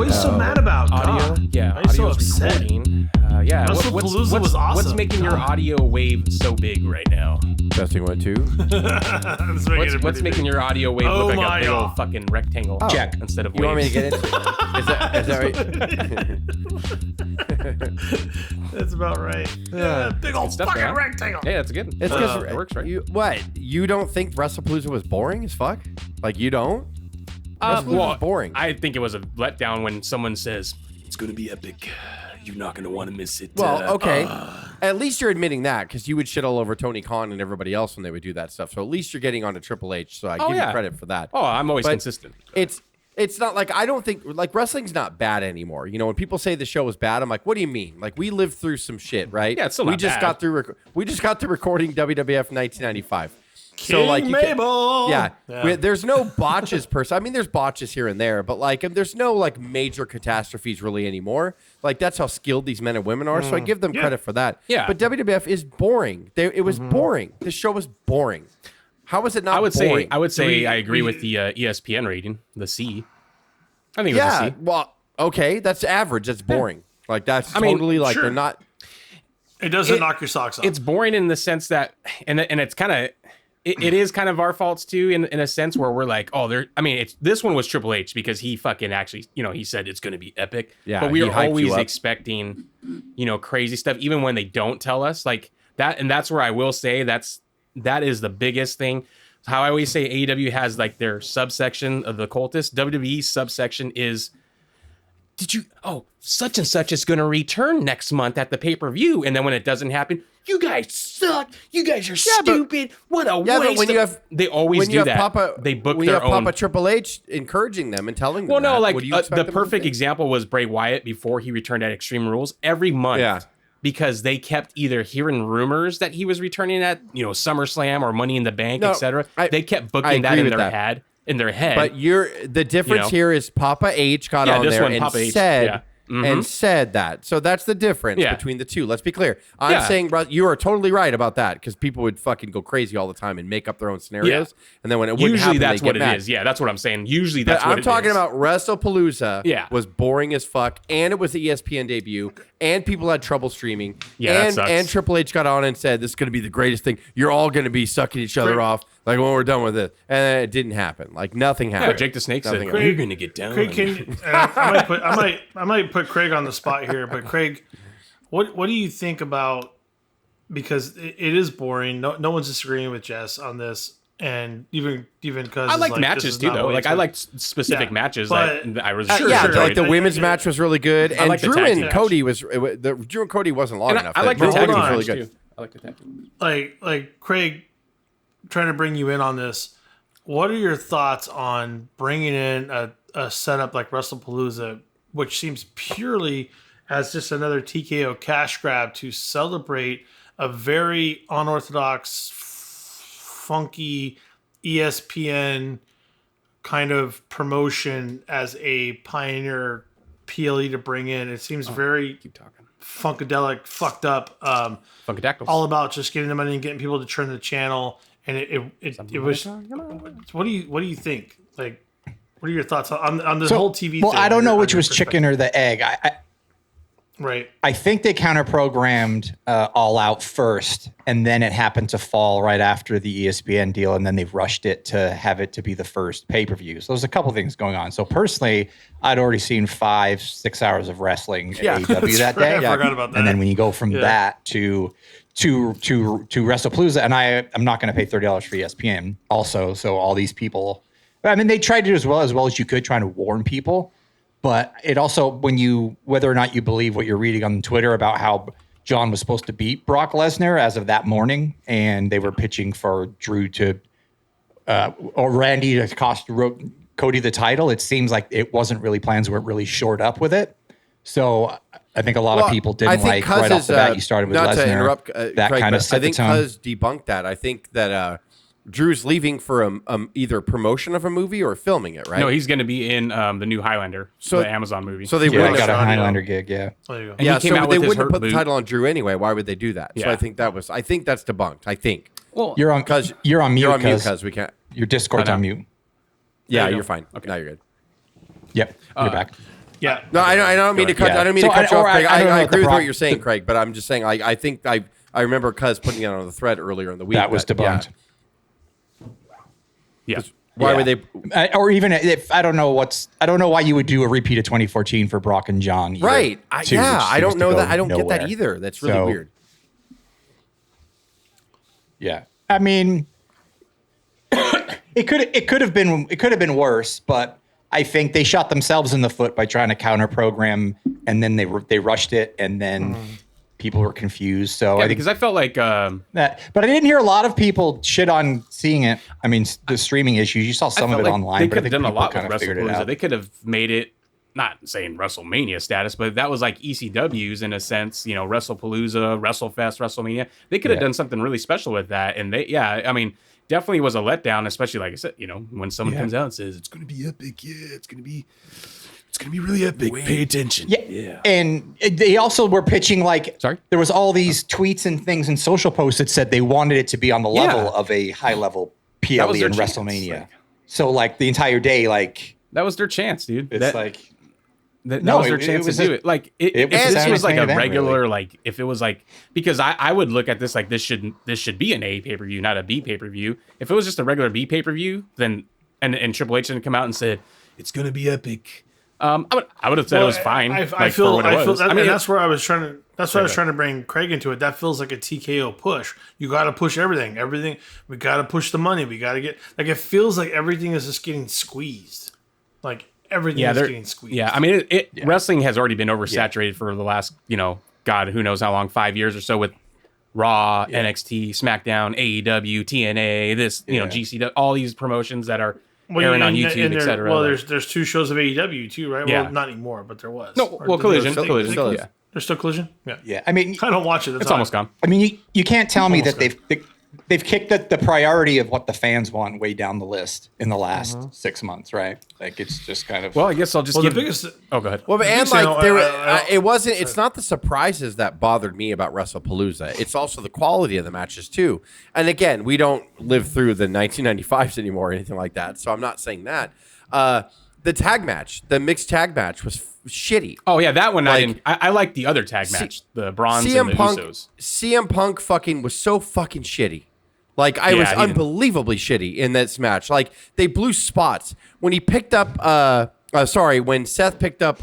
What are you so mad about? Audio, God. yeah, Why are you so audio's upset? recording. Yeah, WrestlePalooza was awesome. What's making your audio wave so big right now? Testing 1 2. What's making your audio wave look like a big old fucking rectangle? Check Instead of You want me to waves. get into it? Is that right? That's about right. Yeah, big old stuff, fucking man. rectangle. Yeah, that's good. It's because it works, right? You don't think WrestlePalooza was boring as fuck? Like you don't? WrestlePalooza was boring. I think it was a letdown when someone says it's going to be epic. You're not going to want to miss it. Well, okay. At least you're admitting that, because you would shit all over Tony Khan and everybody else when they would do that stuff. So at least you're getting onto Triple H. So I give you credit for that. Oh, I'm always But consistent. It's not like, I don't think, like, wrestling's not bad anymore. You know, when people say the show was bad, I'm like, what do you mean? Like, we lived through some shit, right? Yeah, it's still we not just bad. got through. We just got to recording WWF 1995. King Mabel. There's no botches per se. I mean, there's botches here and there, but like, there's no like major catastrophes really anymore. Like, that's how skilled these men and women are. So I give them credit for that. Yeah. But WWF is boring. It was boring. This show was boring. How was it not? boring? I would say I agree with the ESPN rating, the C. I think it was a C. Well, okay, that's average. That's boring. Like that's totally like sure. they're not. It doesn't knock your socks off. It's boring in the sense that, and it's kind of. It is kind of our faults too, in a sense where we're like, this one was Triple H because he fucking actually, he said it's going to be epic. Yeah, but we he are hyped always you up. expecting, crazy stuff, even when they don't tell us like that. And that's where I will say that is the biggest thing. How I always say AEW has like their subsection of the cultists. WWE's subsection is, such and such is going to return next month at the pay-per-view. And then when it doesn't happen, you guys suck. You guys are stupid. What a waste. But when you have, they always do that. They book their own. Papa Triple H encouraging them and telling them. Well, no, that. like What do you expect the them to perfect do? example was Bray Wyatt before he returned at Extreme Rules every month. Yeah. Because they kept either hearing rumors that he was returning at, SummerSlam or Money in the Bank, etc. They kept booking that in their head. But the difference here is Papa H got on there and said that. So that's the difference between the two. Let's be clear. I'm saying you are totally right about that, because people would fucking go crazy all the time and make up their own scenarios. And then when it wouldn't happen, that's they what get it mad. is. Yeah, that's what I'm saying. Usually that's what it is. I'm talking about WrestlePalooza was boring as fuck, and it was the ESPN debut, and people had trouble streaming. And Triple H got on and said, this is going to be the greatest thing. You're all going to be sucking each other off like when we're done with it. And then it didn't happen. Like nothing happened. Yeah, Jake the Snake said, Craig, you're going to get down. Craig, I might put Craig on the spot here, but Craig, what do you think about, because it is boring. No one's disagreeing with Jess on this. And even because I like matches too, though. Like I like specific matches that I was like the women's match was really good, and like the Drew tag and team Cody Drew and Cody wasn't long enough. I like the Drew tag and team Cody match was really good. too. I like the tag team. Like Craig, trying to bring you in on this. What are your thoughts on bringing in a setup like WrestlePalooza, which seems purely as just another TKO cash grab to celebrate a very unorthodox, funky ESPN kind of promotion as a pioneer PLE to bring in? It seems very funkadelic, fucked up, Funkadactyls. all about just getting the money and getting people to turn the channel. And it was. What do you think? Like, what are your thoughts on this whole TV? Well, thing? I don't know which was chicken or the egg. Right. I think they counter-programmed All Out first, and then it happened to fall right after the ESPN deal, and then they've rushed it to have it to be the first pay-per-view. So there's a couple things going on. So personally, I'd already seen 5-6 hours of wrestling at AEW that day. I forgot about that. And then when you go from that to WrestlePalooza, and I'm not going to pay $30 for ESPN also. So all these people, I mean, they tried to do as well as you could, trying to warn people. But it also, whether or not you believe what you're reading on Twitter about how John was supposed to beat Brock Lesnar as of that morning, and they were pitching for Drew or Randy to cost Cody the title, it seems like it wasn't really, plans weren't really shored up with it. So I think a lot of people didn't like right off the bat. You started with Lesnar. To interrupt, that Craig, kind of set I think the tone. Cuz debunked that. I think that Drew's leaving for either promotion of a movie or filming it, right? No, he's going to be in the new Highlander, the Amazon movie. So they got a Highlander gig, And he came out with they his wouldn't hurt put the boot. title on Drew anyway. Why would they do that? So Yeah. I think that's debunked. I think. Well, You're on mute because we can't. Your Discord's on mute. Yeah, you you're go. fine. Okay. Now you're good. Yep, you're back. Yeah. No, I don't mean to cut. Yeah. I don't mean to cut you off, Craig. I agree with what you're saying, Craig. But I'm just saying, I think I remember Cuz putting it on the thread earlier in the week. That was debunked. Yeah. Why would they? Or even if I don't know why you would do a repeat of 2014 for Brock and John. Either, Right. I don't know that. I don't get that either. That's really weird. Yeah. I mean, it could have been worse, but I think they shot themselves in the foot by trying to counter program, and then they rushed it, and then people were confused. So yeah, because I felt like that, but I didn't hear a lot of people shit on seeing it. I mean, the streaming issues. You saw some of it online. They could have done a lot with with WrestlePalooza. They could have made it, not saying WrestleMania status, but that was like ECW's in a sense. You know, WrestlePalooza, WrestleFest, WrestleMania. They could have done something really special with that. And I mean, definitely was a letdown, especially like I said, you know, when someone comes out and says it's going to be epic. Yeah, it's going to be really epic. Pay attention. Yeah. And they also were pitching there was all these tweets and things and social posts that said they wanted it to be on the level of a high level PLE in WrestleMania. So like the entire day, that was their chance, dude. It's that was their chance to do it. Like if this was like a regular, really. Like if it was like, because I would look at this like this should be an A pay-per-view, not a B pay-per-view. If it was just a regular B pay-per-view, then and Triple H didn't come out and said it's gonna be epic. I would have said it was fine. I feel that's where I was trying to. That's why I was trying to bring Craig into it. That feels like a TKO push. You got to push everything. We got to push the money. We got to get it feels like everything is just getting squeezed. Like everything is getting squeezed. Yeah, I mean, wrestling has already been oversaturated for the last, God, who knows how long, 5 years or so with Raw, NXT, SmackDown, AEW, TNA, GCW, all these promotions that are airing on YouTube, etc. Well, there's 2 shows of AEW too, right? Yeah. Well, not anymore, but there was. No, Collision. Yeah. There's still Collision? Yeah. Yeah. I mean, I don't watch it. It's almost gone. I mean, you can't tell me that they've kicked the priority of what the fans want way down the list in the last 6 months, right? Like it's just kind of. Well, I guess I'll just give the biggest. Oh, go ahead. Well, and it wasn't. It's not the surprises that bothered me about WrestlePalooza. It's also the quality of the matches too. And again, we don't live through the 1995s anymore or anything like that. So I'm not saying that. The tag match, the mixed tag match, was shitty. Oh yeah, that one I like the other tag match, the Bronze and the Usos. CM Punk fucking was so fucking shitty. Like I was unbelievably shitty in this match. Like they blew spots when he picked up. When Seth picked up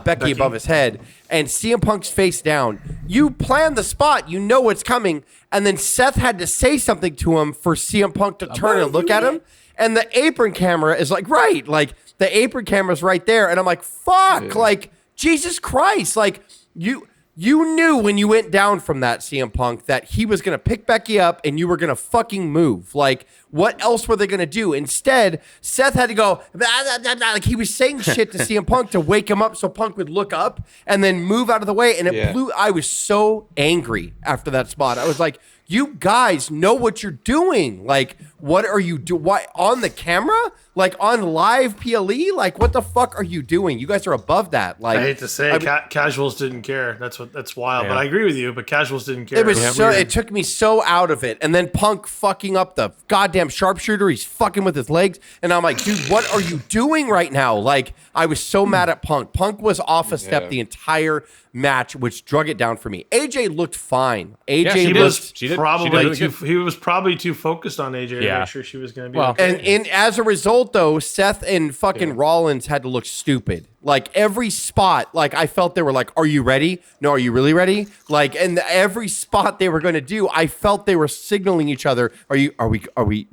Becky above his head and CM Punk's face down. You plan the spot, you know what's coming, and then Seth had to say something to him for CM Punk to turn and look at him. And the apron camera is the apron camera's right there. And I'm like, fuck, Jesus Christ. Like you knew when you went down from that CM Punk that he was going to pick Becky up and you were going to fucking move. Like what else were they going to do? Instead, Seth had to go, blah, blah, blah, blah. Like he was saying shit to CM Punk to wake him up so Punk would look up and then move out of the way. And it blew. I was so angry after that spot. I was like, you guys know what you're doing. Like, what are you doing? Why on the camera? Like on live PLE? Like, what the fuck are you doing? You guys are above that. Like, I hate to say, casuals didn't care. That's wild. Yeah. But I agree with you. But casuals didn't care. It was it took me so out of it. And then Punk fucking up the goddamn sharpshooter. He's fucking with his legs, and I'm like, dude, what are you doing right now? Like, I was so mad at Punk. Punk was off a step the entire match, which drug it down for me. AJ looked fine. He was probably too focused on AJ to make sure she was going to be okay. And as a result, though, Seth and fucking Rollins had to look stupid. Like every spot, like I felt they were like, "Are you ready? No, are you really ready?" Like, and every spot they were going to do, I felt they were signaling each other. Are we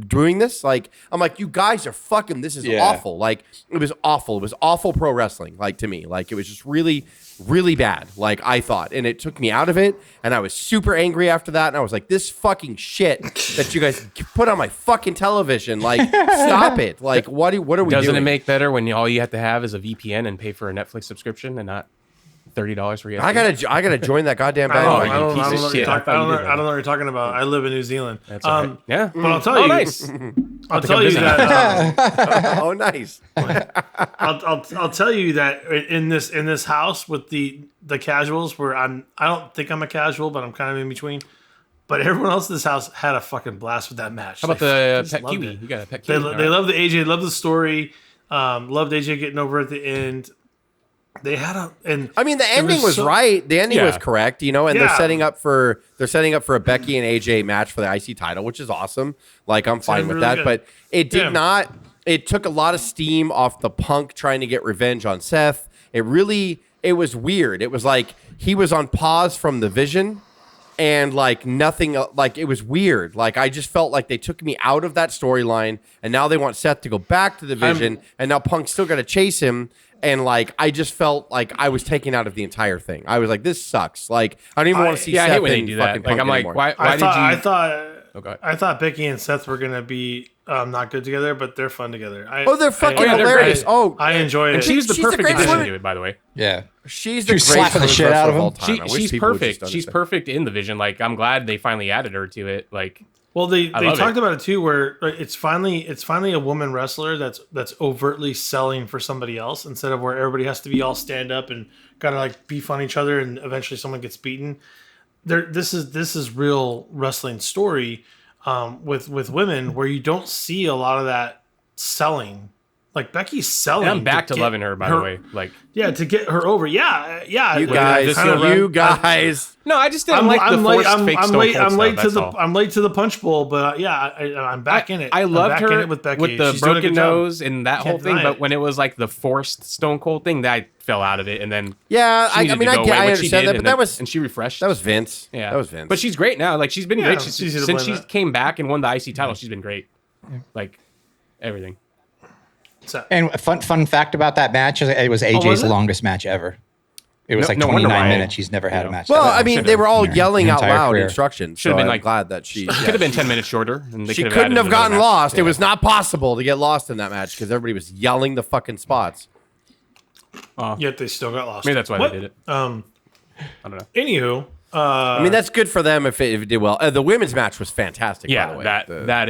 doing this? Like, I'm like, you guys are fucking. This is awful. Like, it was awful. It was awful pro wrestling. Like to me, like it was just really, really bad. Like I thought, and it took me out of it. And I was super angry after that. And I was like, this fucking shit that you guys put on my fucking television. Like, stop it. Like, what are we doing? Doesn't it make better when all you have to have is a VPN and pay for a Netflix subscription and not $30 for ESPN? I gotta join that goddamn band. I don't know what you're talking about. I live in New Zealand. That's all right. Yeah. But I'll tell you. Nice. I'll tell you that. Oh, nice. I'll tell you that in this house with the casuals, where I don't think I'm a casual, but I'm kind of in between. But everyone else in this house had a fucking blast with that match. How about the Pet Kiwi? You got a Pet Kiwi. They love the AJ. Love the story. Loved AJ getting over at the end. They had the ending was right. The ending was correct, and they're setting up for a Becky and AJ match for the IC title, which is awesome. Like, I'm fine with that, but it did not. It took a lot of steam off the Punk trying to get revenge on Seth. It was weird. It was like he was on pause from the Vision, and like nothing. Like, it was weird. Like, I just felt like they took me out of that storyline, and now they want Seth to go back to the Vision, and now Punk's still got to chase him. And like, I just felt like I was taken out of the entire thing. I was like, this sucks. Like, I don't even want to see Seth. I hate when they do that. Like, I'm like, why I thought Becky and Seth were gonna be not good together, but they're fun together. They're fucking hilarious. I enjoy it. And she's the perfect addition to it, by the way. Yeah, she's the slapping the shit out of him. She's perfect. She's perfect in the Vision. Like, I'm glad they finally added her to it. Like. Well, they talked about it too, where it's finally a woman wrestler that's overtly selling for somebody else instead of where everybody has to be all stand up and gotta like beef on each other and eventually someone gets beaten. This is real wrestling story with women where you don't see a lot of that selling. Like, Becky's selling. And I'm back to loving her, by the way. Like, to get her over. Yeah. You guys. No, I just didn't like the forced fake Stone Cold I'm late to the punch bowl, but I'm back in it. I loved her in it with Becky. With the broken nose and that whole thing, but when it was like the forced Stone Cold thing, that I fell out of it, and then I understand that, but that was and she refreshed. That was Vince. Yeah, that was Vince. But she's great now. Like, she's been great since she came back and won the IC title. She's been great. Like, everything. And a fun fact about that match is it was AJ's longest match ever. It was 29 minutes. She's never had a match. Well, I mean, they were all yelling out loud instructions. Should have been glad that she could have been 10 minutes shorter. And she couldn't have gotten lost. It was not possible to get lost in that match because everybody was yelling the fucking spots. Yet they still got lost. Maybe that's why they did it. I don't know. Anywho. I mean, that's good for them if it did well. The women's match was fantastic. Yeah, by the way. that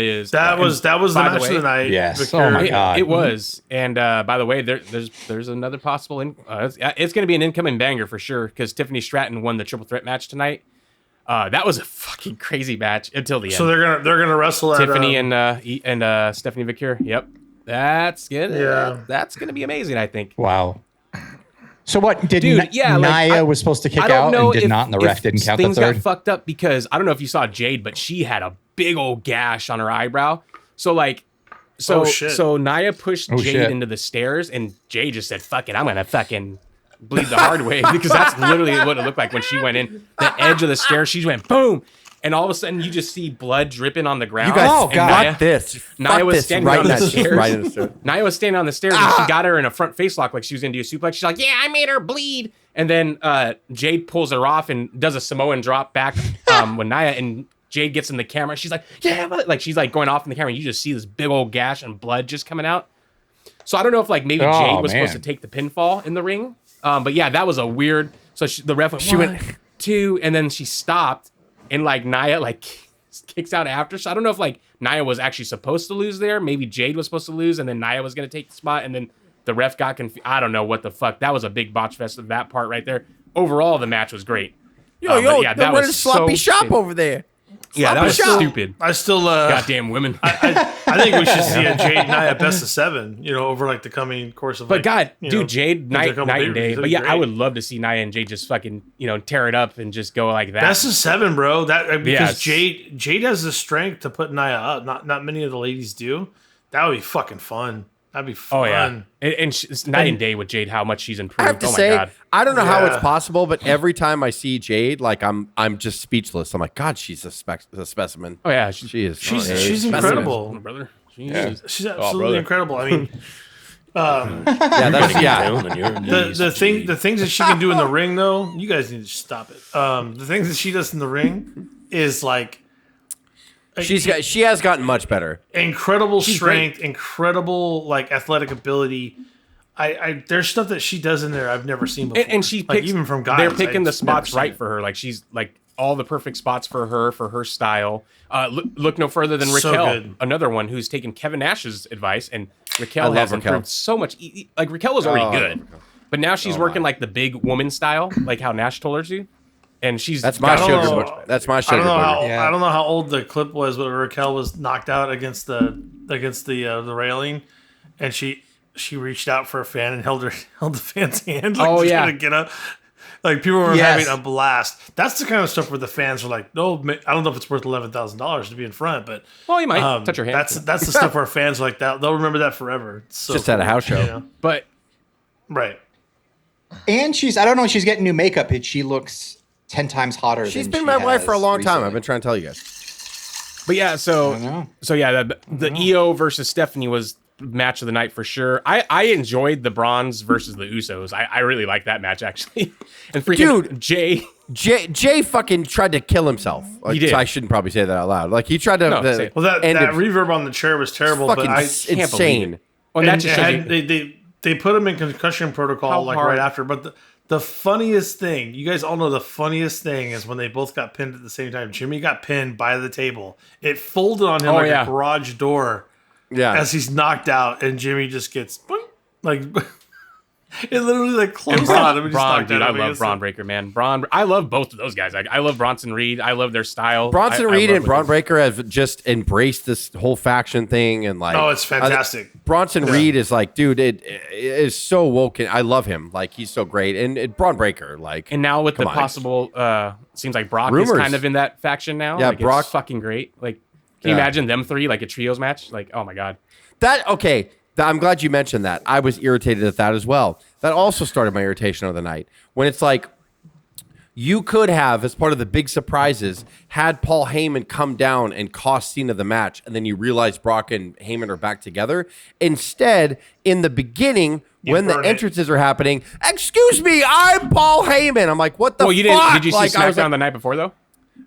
was the match of the night. Yes. Oh my god, it was. And by the way, there's another possible. It's going to be an incoming banger for sure because Tiffany Stratton won the triple threat match tonight. That was a fucking crazy match until the end. So they're gonna wrestle Tiffany and Stephanie Vicure. Yep, that's good. Yeah, that's gonna be amazing. I think. Wow. So what did Nia was supposed to kick out and did not, and the ref didn't count the third? Things got fucked up because I don't know if you saw Jade, but she had a big old gash on her eyebrow. So Nia pushed Jade into the stairs, and Jade just said, "Fuck it, I'm gonna fucking bleed the hard way," because that's literally what it looked like when she went in the edge of the stairs. She went boom. And all of a sudden, you just see blood dripping on the ground. You guys, Nia was standing on the stairs. Nia was standing on the stairs, and she got her in a front face lock like she was going to do a suplex. She's like, "Yeah, I made her bleed." And then Jade pulls her off and does a Samoan drop back when Nia and Jade gets in the camera. She's like, "Yeah," like she's like going off in the camera. And you just see this big old gash and blood just coming out. So I don't know if like maybe Jade was supposed to take the pinfall in the ring. But yeah, that was a weird. So the ref went, went 2, and then she stopped. And like Nia like kicks out after. So I don't know if like Nia was actually supposed to lose there. Maybe Jade was supposed to lose, and then Nia was going to take the spot, and then the ref got confused. I don't know what the fuck. That was a big botch fest of that part right there. Overall, the match was great. That was sloppy shop over there. Yeah, that was stupid. I still goddamn women. I think we should see a Jade Nia best of 7. over like the coming course of. But Jade night and day. But yeah, I would love to see Nia and Jade just fucking tear it up and just go like that. Best of 7, bro. Because Jade has the strength to put Nia up. Not many of the ladies do. That would be fucking fun. That'd be fun. Oh yeah, and it's night and day with Jade. How much she's improved. I have to say, God. I don't know how it's possible, but every time I see Jade, like I'm just speechless. I'm like, God, she's a specimen. Oh yeah, she is. She's incredible, brother. She's absolutely incredible. I mean, the things that she can do in the ring, though, you guys need to stop it. The things that she does in the ring is like. She has gotten much better. Incredible strength, incredible like athletic ability. There's stuff that she does in there I've never seen before. And she picks, even from guys. They're picking the spots right for her. Like she's like all the perfect spots for her style. Look no further than Raquel, another one who's taken Kevin Nash's advice, and Raquel has improved so much. Like Raquel was already good, but now she's working like the big woman style, like how Nash told her to. And that's my sugar. That's my sugar. I don't know how old the clip was, but Raquel was knocked out against the railing, and she she reached out for a fan and held the fan's hand. To get up. Like people were having a blast. That's the kind of stuff where the fans were like, "No, I don't know if it's worth $11,000 to be in front, but you might touch her hand." That's the stuff where fans are like that. They'll remember that forever. It's so just at a house show, but right. And I don't know, she's getting new makeup. She looks 10 times hotter. She's been my wife for a long time. I've been trying to tell you guys. But yeah, the EO versus Stephanie was match of the night for sure. I enjoyed the Bronze versus the Usos. I really like that match actually. And freaking Jay fucking tried to kill himself. Like, he did. So I shouldn't probably say that out loud. Like he tried to. That reverb on the chair was terrible. But insane. Well, that just they put him in concussion protocol right after. But the funniest thing, you guys all know the funniest thing is when they both got pinned at the same time. Jimmy got pinned by the table. It folded on him a garage door. Yeah, as he's knocked out, and Jimmy just gets like it literally closed on him. I love Braun Breaker, man. I love both of those guys. I love Bronson Reed. I love their style. Bronson Reed and Braun Breaker have just embraced this whole faction thing, and it's fantastic. Bronson Reed is dude, it is so woken. I love him. He's so great, and Braun Breaker, and now with the possible, seems like Brock is kind of in that faction now. Yeah, Brock, it's fucking great. Can you imagine them three, a trios match? Oh my God. I'm glad you mentioned that. I was irritated at that as well. That also started my irritation of the night. When it's you could have, as part of the big surprises, had Paul Heyman come down and cost Cena the match, and then you realize Brock and Heyman are back together. Instead, in the beginning, when the entrances are happening, excuse me, I'm Paul Heyman. I'm like, what the fuck? Did you see SmackDown the night before, though?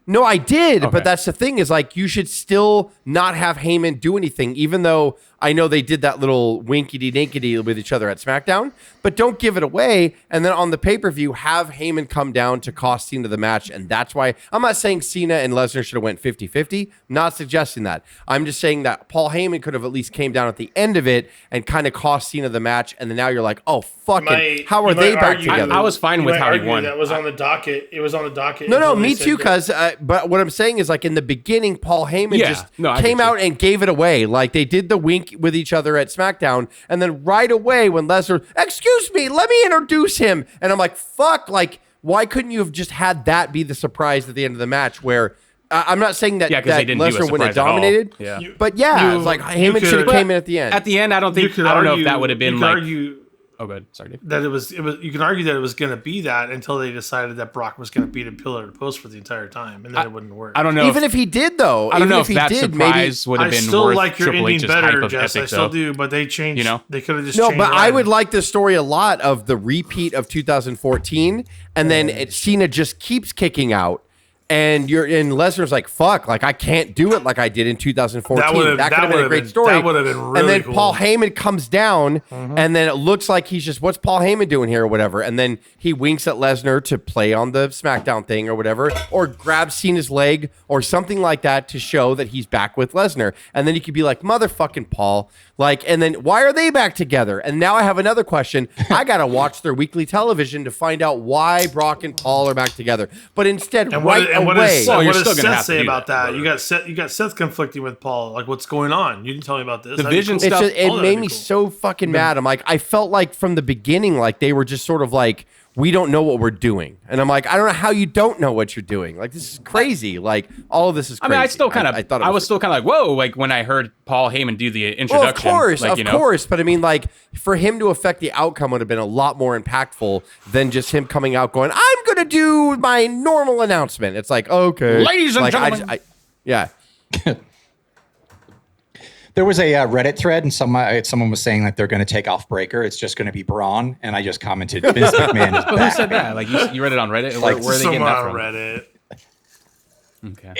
No, I did, but that's the thing is you should still not have Heyman do anything, even though I know they did that little winkety-dinkety with each other at SmackDown, but don't give it away. And then on the pay-per-view, have Heyman come down to cost Cena the match. And that's why I'm not saying Cena and Lesnar should have went 50-50. Not suggesting that. I'm just saying that Paul Heyman could have at least came down at the end of it and kind of cost Cena the match. And then now you're like, oh, fucking, how are they back together? I was fine with how he won. That was on the docket. It was on the docket. No, me too, cuz. But what I'm saying is in the beginning, Paul Heyman came out and gave it away. They did the wink with each other at SmackDown, and then right away when Lesnar, excuse me, let me introduce him, and I'm like, fuck, why couldn't you have just had that be the surprise at the end of the match where I'm not saying that Lesnar wouldn't have dominated, but Heyman should have came in at the end. At the end, I don't know if that would have been Oh, good. Sorry, Dave. That it was. You can argue that it was going to be that until they decided that Brock was going to beat a pillar to post for the entire time, and then it wouldn't work. I don't know. Even if he did, though, I don't know if that surprise would have been still worth like your Triple ending H's better, hype Jess. I still do, but they changed. They could have just changed. No, but I would like the story a lot of the repeat of 2014, and then Cena just keeps kicking out. And Lesnar's like, fuck, I can't do it like I did in 2014. That could have been a great story. That would have been really And then cool. Paul Heyman comes down, and then it looks like he's just, what's Paul Heyman doing here or whatever? And then he winks at Lesnar to play on the SmackDown thing or whatever, or grabs Cena's leg or something like that to show that he's back with Lesnar. And then you could be like, motherfucking Paul. And then why are they back together? And now I have another question. I got to watch their weekly television to find out why Brock and Paul are back together. But instead, away. What does Seth say about that? You got Seth conflicting with Paul. What's going on? You didn't tell me about this. The vision stuff. It made me so fucking mad. I'm like, I felt like from the beginning, they were just sort of we don't know what we're doing. And I'm like, I don't know how you don't know what you're doing. This is crazy. All of this is crazy. I mean, I still kind of, I was still kind of whoa, when I heard Paul Heyman do the introduction. Well, of course. But I mean, for him to affect the outcome would have been a lot more impactful than just him coming out going, I'm going to do my normal announcement. It's okay. Ladies and gentlemen. Yeah. There was a Reddit thread, and someone was saying that they're going to take off Breaker. It's just going to be Braun, and I just commented, Vince McMahon is back. Who said that? You read it on Reddit? Where are they getting that from? Reddit. Okay.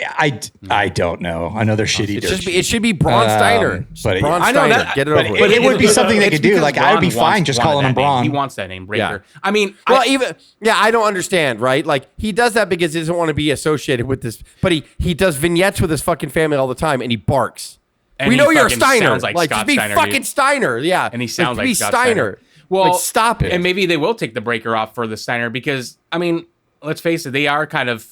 I don't know. Another shitty. It should be Braun Steiner. But Braun Steiner. Get it over with. But it would be something they could do. I would be fine just calling him Braun. He wants that name, Breaker. Yeah. I mean, I don't understand, right? He does that because he doesn't want to be associated with this, but he does vignettes with his fucking family all the time, and he barks. And we know you're a Steiner. Like just be Steiner, fucking dude. Steiner. Yeah. And he sounds like Scott Steiner. Well, stop it. And maybe they will take the Breaker off for the Steiner because, I mean, let's face it, they are kind of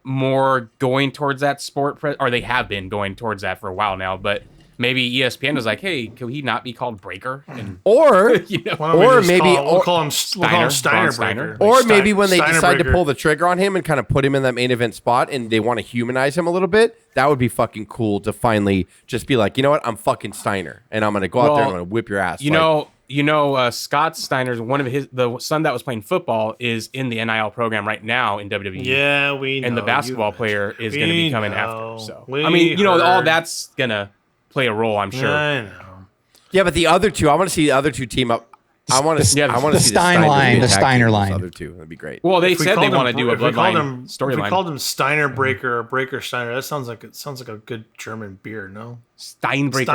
more going towards that sport, or they have been going towards that for a while now. But maybe ESPN was like, hey, can he not be called Breaker? And, or or maybe we'll call him Steiner Breaker. Or maybe when they Steiner decide Breaker. to pull the trigger on him and kind of put him in that main event spot and they want to humanize him a little bit, that would be fucking cool to finally just be like, you know what, I'm fucking Steiner and I'm gonna go out there and I'm gonna whip your ass. Scott Steiner's the son that was playing football is in the NIL program right now in WWE. Yeah, we know. And the basketball player is going to be coming after. So all that's gonna play a role, I'm sure. I know. Yeah, but the other two, I want to see the other two team up. I want to see the Steiner line. The other two, that'd be great. Well, they said they want to do a bloodline storyline. If we called him Steiner Breaker or Breaker Steiner, that sounds like a good German beer. No, Steinbreaker.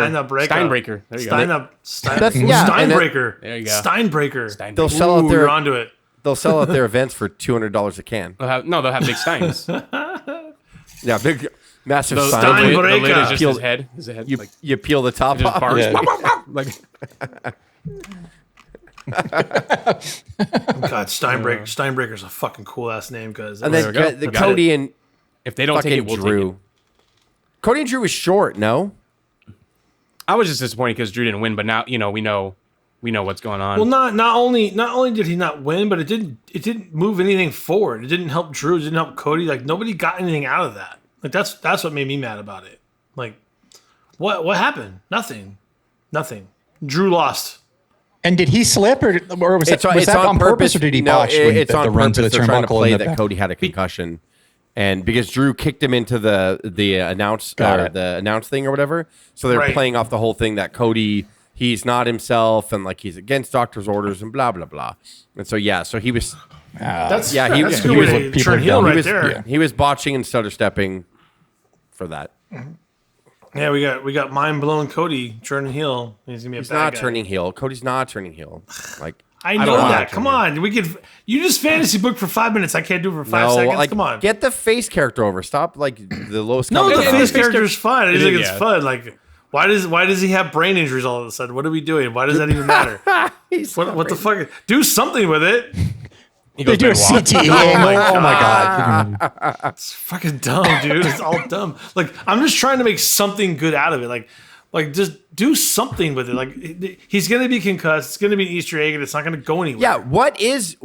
Steinbreaker. There you go. Steinbreaker. There you go. Steinbreaker. They'll sell out You're onto it. They'll sell out their events for $200 a can. They'll have big steins. Yeah, big, massive Stein. The lid is just his head. You peel the top off. God, Steinbreaker's a fucking cool ass name, because and then the Cody and if they don't take it, we'll Drew. Take it. Cody and Drew was short. No, I was just disappointed because Drew didn't win, but now we know what's going on. Well, not only did he not win, but it didn't move anything forward. It didn't help Drew. It didn't help Cody. Like, nobody got anything out of that. Like, that's what made me mad about it. Like, what happened? Nothing. Drew lost. And did he slip, or was that on purpose, or did he botch it's on the run to the They're trying to turnbuckle? play that Cody had a concussion, and because Drew kicked him into the announce thing or whatever, so they're playing off the whole thing that Cody, he's not himself and like he's against doctor's orders and blah blah blah. And so he was. That's he was turn heel right there. He was botching and stutter stepping for that. Yeah, we got mind blowing Cody turning heel. He's gonna be not turning heel. Cody's not turning heel. Like I know that. Come on, you just fantasy book for 5 minutes. I can't do it for 5 seconds. Like, come on, get the face character over. Stop like the lowest. No, the face character is fun. I think it's fun. Like, why does he have brain injuries all of a sudden? What are we doing? Why does that even matter? What the fuck? Do something with it. They do a CT. Oh my god. It's fucking dumb, dude. It's all dumb. Like, I'm just trying to make something good out of it. Like just do something with it. Like, he's gonna be concussed. It's gonna be an Easter egg, and it's not gonna go anywhere. Yeah. What is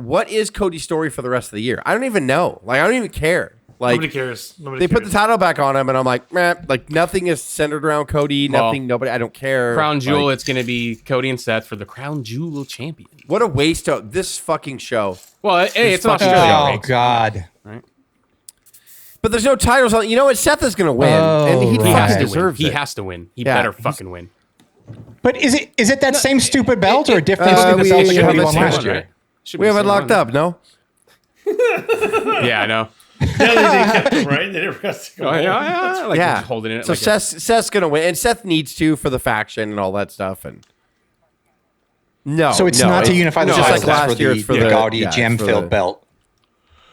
Cody's story for the rest of the year? I don't even know. Like, I don't even care. Like, nobody cares. They put the title back on him, and I'm like, man, like nothing is centered around Cody. Nobody. I don't care. Crown Jewel. It's gonna be Cody and Seth for the Crown Jewel champion. What a waste of this fucking show. Well, hey, it's an Australia. Oh god. Right. But there's no titles on. You know what? Seth is gonna win, and he fucking deserves it. He has to win. He better fucking win. But is it that same stupid belt or a different stupid we belt have he it won last year? We have it locked up. No. Yeah, I know. Yeah, they kept it, right? They never got to go. Just holding it. So like Seth's gonna win, and Seth needs to for the faction and all that stuff. And so it's not to unify the just titles. like last year. It's for the gaudy gem-filled belt.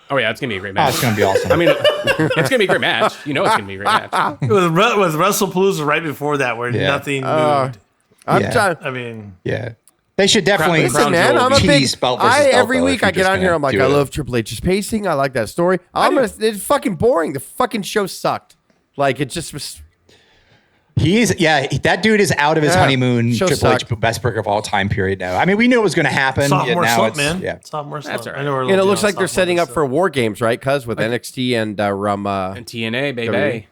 Oh yeah, it's gonna be a great match. Oh, it's gonna be awesome. I mean, it's gonna be a great match. You know, it's gonna be a great match. With WrestlePalooza right before that, where nothing moved. Yeah. They should definitely. Listen, man, I'm a big. Every belt, week I get on here, I'm like, I love Triple H's pacing. I like that story. It's fucking boring. The fucking show sucked. Like, it just was. That dude is out of his honeymoon. Triple H best booker of all time period now. I mean, we knew it was going to happen. Sophomore slump, man. Yeah. Sophomore slump. That's right. And it looks like they're setting up for War Games, right? Cuz with NXT and and TNA, baby. TNA.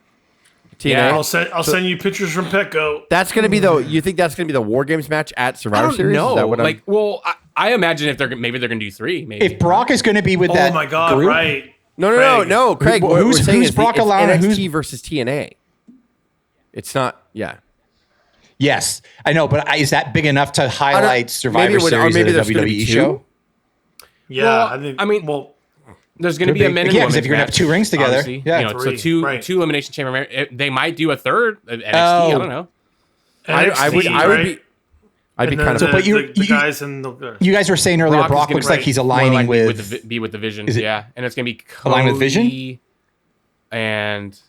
Yeah, I'll send you pictures from Petco. That's going to be you think that's going to be the War Games match at Survivor Series? No, I imagine if they're going to do 3. Maybe if Brock is going to be with that. Oh my god! Group? Right? No, Craig. Who's Brock allowing? NXT versus TNA. It's not. Yeah. Yes, I know, but is that big enough to highlight Survivor Series at a WWE show? Yeah, there's going to be a men and women's if you're going to have 2 rings together. Obviously. Yeah, so two elimination chamber. They might do a third of NXT. I don't know. NXT, I'd be kind of. But the guys in the. You guys were saying earlier, Brock looks like he's aligning with the Vision. And it's going to be Cody align with Vision and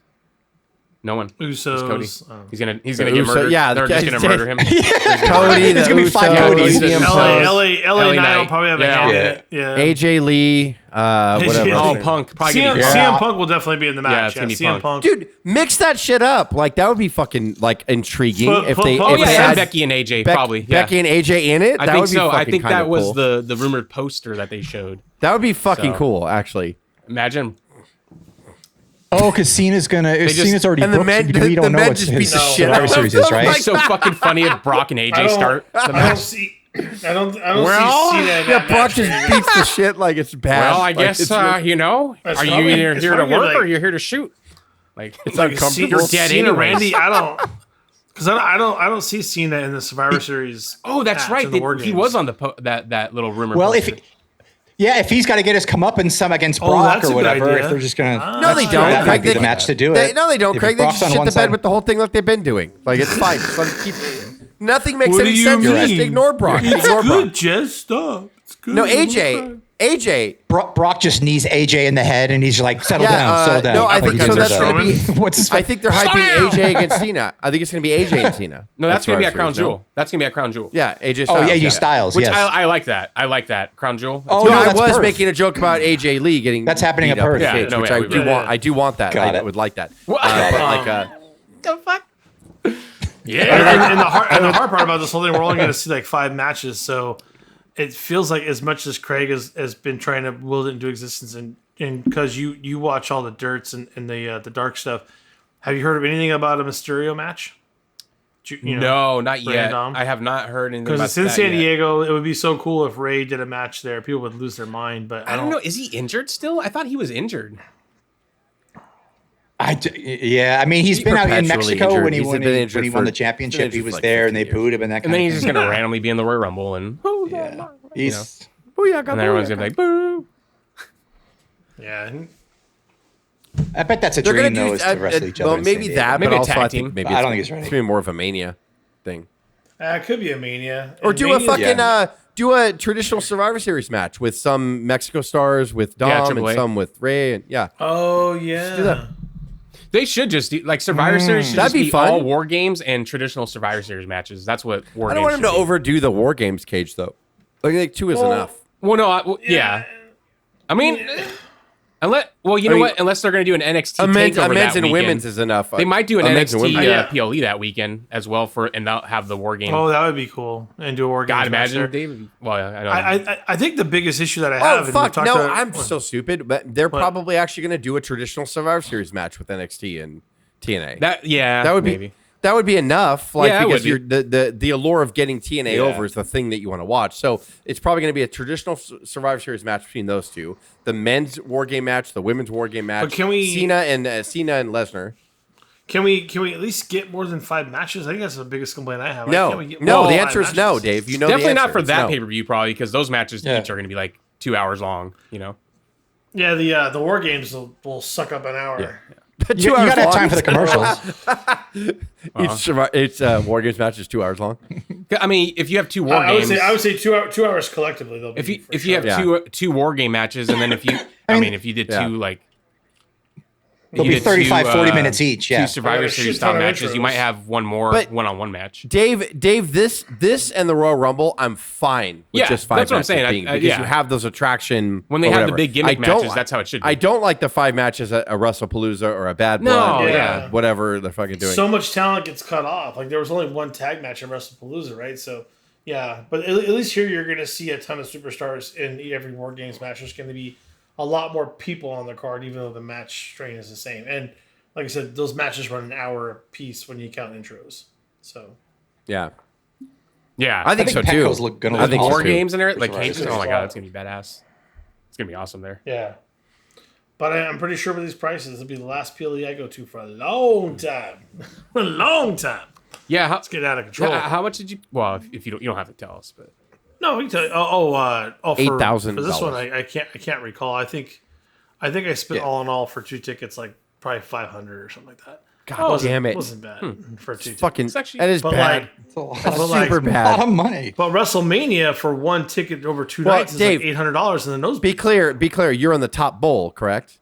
No one. Usos. Cody. He's gonna get murdered. Yeah, they're just gonna murder him. Cody, It's gonna be 5 Codys. LA Knight will probably have a hand in it. Yeah. AJ Lee, whatever. Oh, Punk. Probably CM Punk will definitely be in the match. Yeah, it's CM Punk. Dude, mix that shit up. Like that would be fucking like intriguing if they had Becky and AJ probably. Becky and AJ in it. I think so. I think that was the rumored poster that they showed. That would be fucking cool, actually. Imagine. Oh, because Cena's Cena's already and the booked. men, We don't the know men what just his beat the shit Survivor out Series of is, them. right? It's so fucking funny if Brock and AJ start the I don't match. see Cena in that Brock match. just beats the shit like it's bad. Well, I guess are you either here to work or you're here to shoot? Like it's uncomfortable. You're dead Cena, anyway. Randy, I don't see Cena in the Survivor Series. Oh, that's right. He was on that little rumor. Well, poster. if he's got to get his comeuppance against Brock or whatever, if they're just gonna No, they don't. that might Craig, be the match to do it. No, they don't, If Craig. They Brock's just on shit one the bed side- with the whole thing like they've been doing. Like it's fine. Just let them keep. Nothing makes What any do you sense. mean? Just ignore Brock. It's Ignore good, Brock. Jess. Stop. It's good. No, AJ. Brock just knees AJ in the head, and he's like, settle down. No, I think so. That's gonna going be- to be. What's his I think they're hyping AJ against Cena. I think it's going to be AJ and Cena. No, that's gonna be at Survivor Crown Series, Jewel. That's gonna be at Crown Jewel. Yeah, AJ Oh, Styles. yeah, AJ Styles. Which Yes. I like that. I like that. Crown Jewel. Oh, No, no, I that's was Perth. making a joke about AJ Lee getting That's happening beat at up Perth. in Yeah, cage, no, which yeah, I we do will. want. I do want that. Got I it. would like that. What? But like, the fuck? Yeah, and the hard part about this whole thing, we're only going to see like 5 matches, so it feels like as much as Craig has been trying to will it into existence, and because you watch all the dirts and the dark stuff, have you heard of anything about a Mysterio match? No, not yet. Dom? I have not heard anything Because about it's in that San yet. Diego. It would be so cool if Ray did a match there. People would lose their mind, but I don't know. Is he injured still? I thought he was injured. Yeah, I mean, he's been out in perpetually Mexico injured. when he He's won been injured the for- championship. He for was like there, and they 50 booed him and that And kind then of he's thing. just gonna randomly be in the Royal Rumble and Yeah, he's. and everyone's gonna be like boo. yeah. I bet that's a they're dream, gonna though, do is to wrestle each other. well, in maybe San that, Diego. Maybe but a also tag I team. think maybe I don't think it's ready. It's gonna be more of a Mania thing, It could be a Mania. or And do Mania's- a fucking do a traditional Survivor Series match with some Mexico stars with Dom Triple and A. some with Ray and Oh yeah. do that. They should just do like Survivor Series. Should That'd just be fun. all War Games and traditional Survivor Series matches. That's what War I Games. don't want him to should be. overdo the War Games cage though. Like 2 is enough. Well, no, yeah. I mean, unless you know what? Unless they're going to do an NXT A men's takeover that and weekend. women's is enough. They might do an A men's and NXT women's- PLE that weekend as well and not have the War Game. Oh, that would be cool. And do a war God, games match imagine there. David. Well, yeah, I know. I think the biggest issue that I have. Oh and fuck! we've talked No, about- I'm so stupid. But they're probably actually going to do a traditional Survivor Series match with NXT and TNA. that would maybe. be that would be enough. Like Yeah, that because would you're the allure of getting TNA Yeah. over is the thing that you want to watch. So it's probably going to be a traditional Survivor Series match between those two. The men's War Game match, the women's War Game match. But can we- Cena and Lesnar? Can we at least get more than 5 matches? I think that's the biggest complaint I have. Like, No, can we get no. more The than answer 5 is no, matches? Dave. You know Definitely the not answer. for It's that no. pay per view, probably because those matches Yeah. each are going to be like 2 hours long. You know. Yeah, the war games will suck up an hour. You gotta have time for the commercials. Each War Games match is 2 hours long. I mean, if you have 2 War I would Games, say 2 hours collectively. They'll be if you have two War Game matches, and then if you, if you did Yeah. 2 like. They'll you be did 35, 40 2, minutes each. Yeah. 2 Survivor Yeah, Series shit style ton of matches. You intros. might have one more But- one-on-one match. Dave, this and the Royal Rumble, I'm fine with Yeah, just 5 that's what I'm matches saying. being, because yeah. you have those attraction When they or have the whatever. big gimmick I don't matches, that's how it should be. I don't like the 5 matches at a WrestlePalooza or a Bad No, Blood or yeah. whatever they're fucking doing. So much talent gets cut off. Like there was only one tag match at WrestlePalooza, right? So yeah, but at least here you're going to see a ton of superstars in every War Games match. There's going to be a lot more people on the card, even though the match strain is the same. And like I said, those matches run an hour a piece when you count intros. So yeah. Yeah, I think so too. Petco's gonna I look think War so too. Games in there, like Sure. cages. Oh my god, that's gonna be badass. It's gonna be awesome there. yeah, but I'm pretty sure with these prices, it'll be the last PLE I go to for a long time. A long time. Yeah, Let's get out of control. how much did you? Well, if you don't have to tell us, but No, we can tell you. For $8,000. For this one, I can't recall. I think I spent all in all for 2 tickets like probably 500 or something like that. God damn it. Wasn't bad for 2 tickets. Fucking actually- that is But bad. like, It's a lot, but Super like, a bad. lot of money. but WrestleMania for 1 ticket over 2 Well, nights is Dave, like $800 in the nose. Be clear, you're on the top bowl, correct?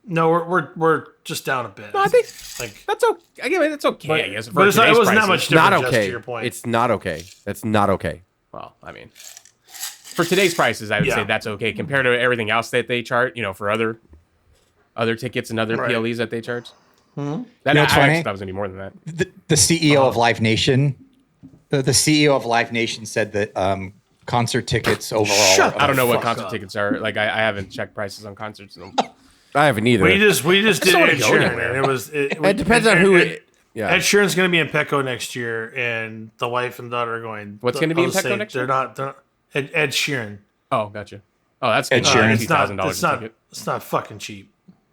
No, we're just down a bit. No, I think like that's okay. I mean, it's okay. But, I guess. But it wasn't that much different. Not okay. To your point. It's not okay. That's not okay. Well, I mean, for today's prices, I would say that's okay compared to everything else that they charge. For other tickets and other PLEs that they charge. Mm-hmm. That I actually thought it was gonna be more than that. The CEO of Live Nation, the CEO of Live Nation said that concert tickets overall. I don't know what concert tickets are. Like I haven't checked prices on concerts. I haven't either. We just did Ed Sheeran. It depends on who. Ed Sheeran's going to be in Petco next year, and the wife and daughter are going. What's going to be in Petco next year? They're not Ed Sheeran. Oh, gotcha. Oh, that's Ed Sheeran. $2,000 ticket. It's not fucking cheap.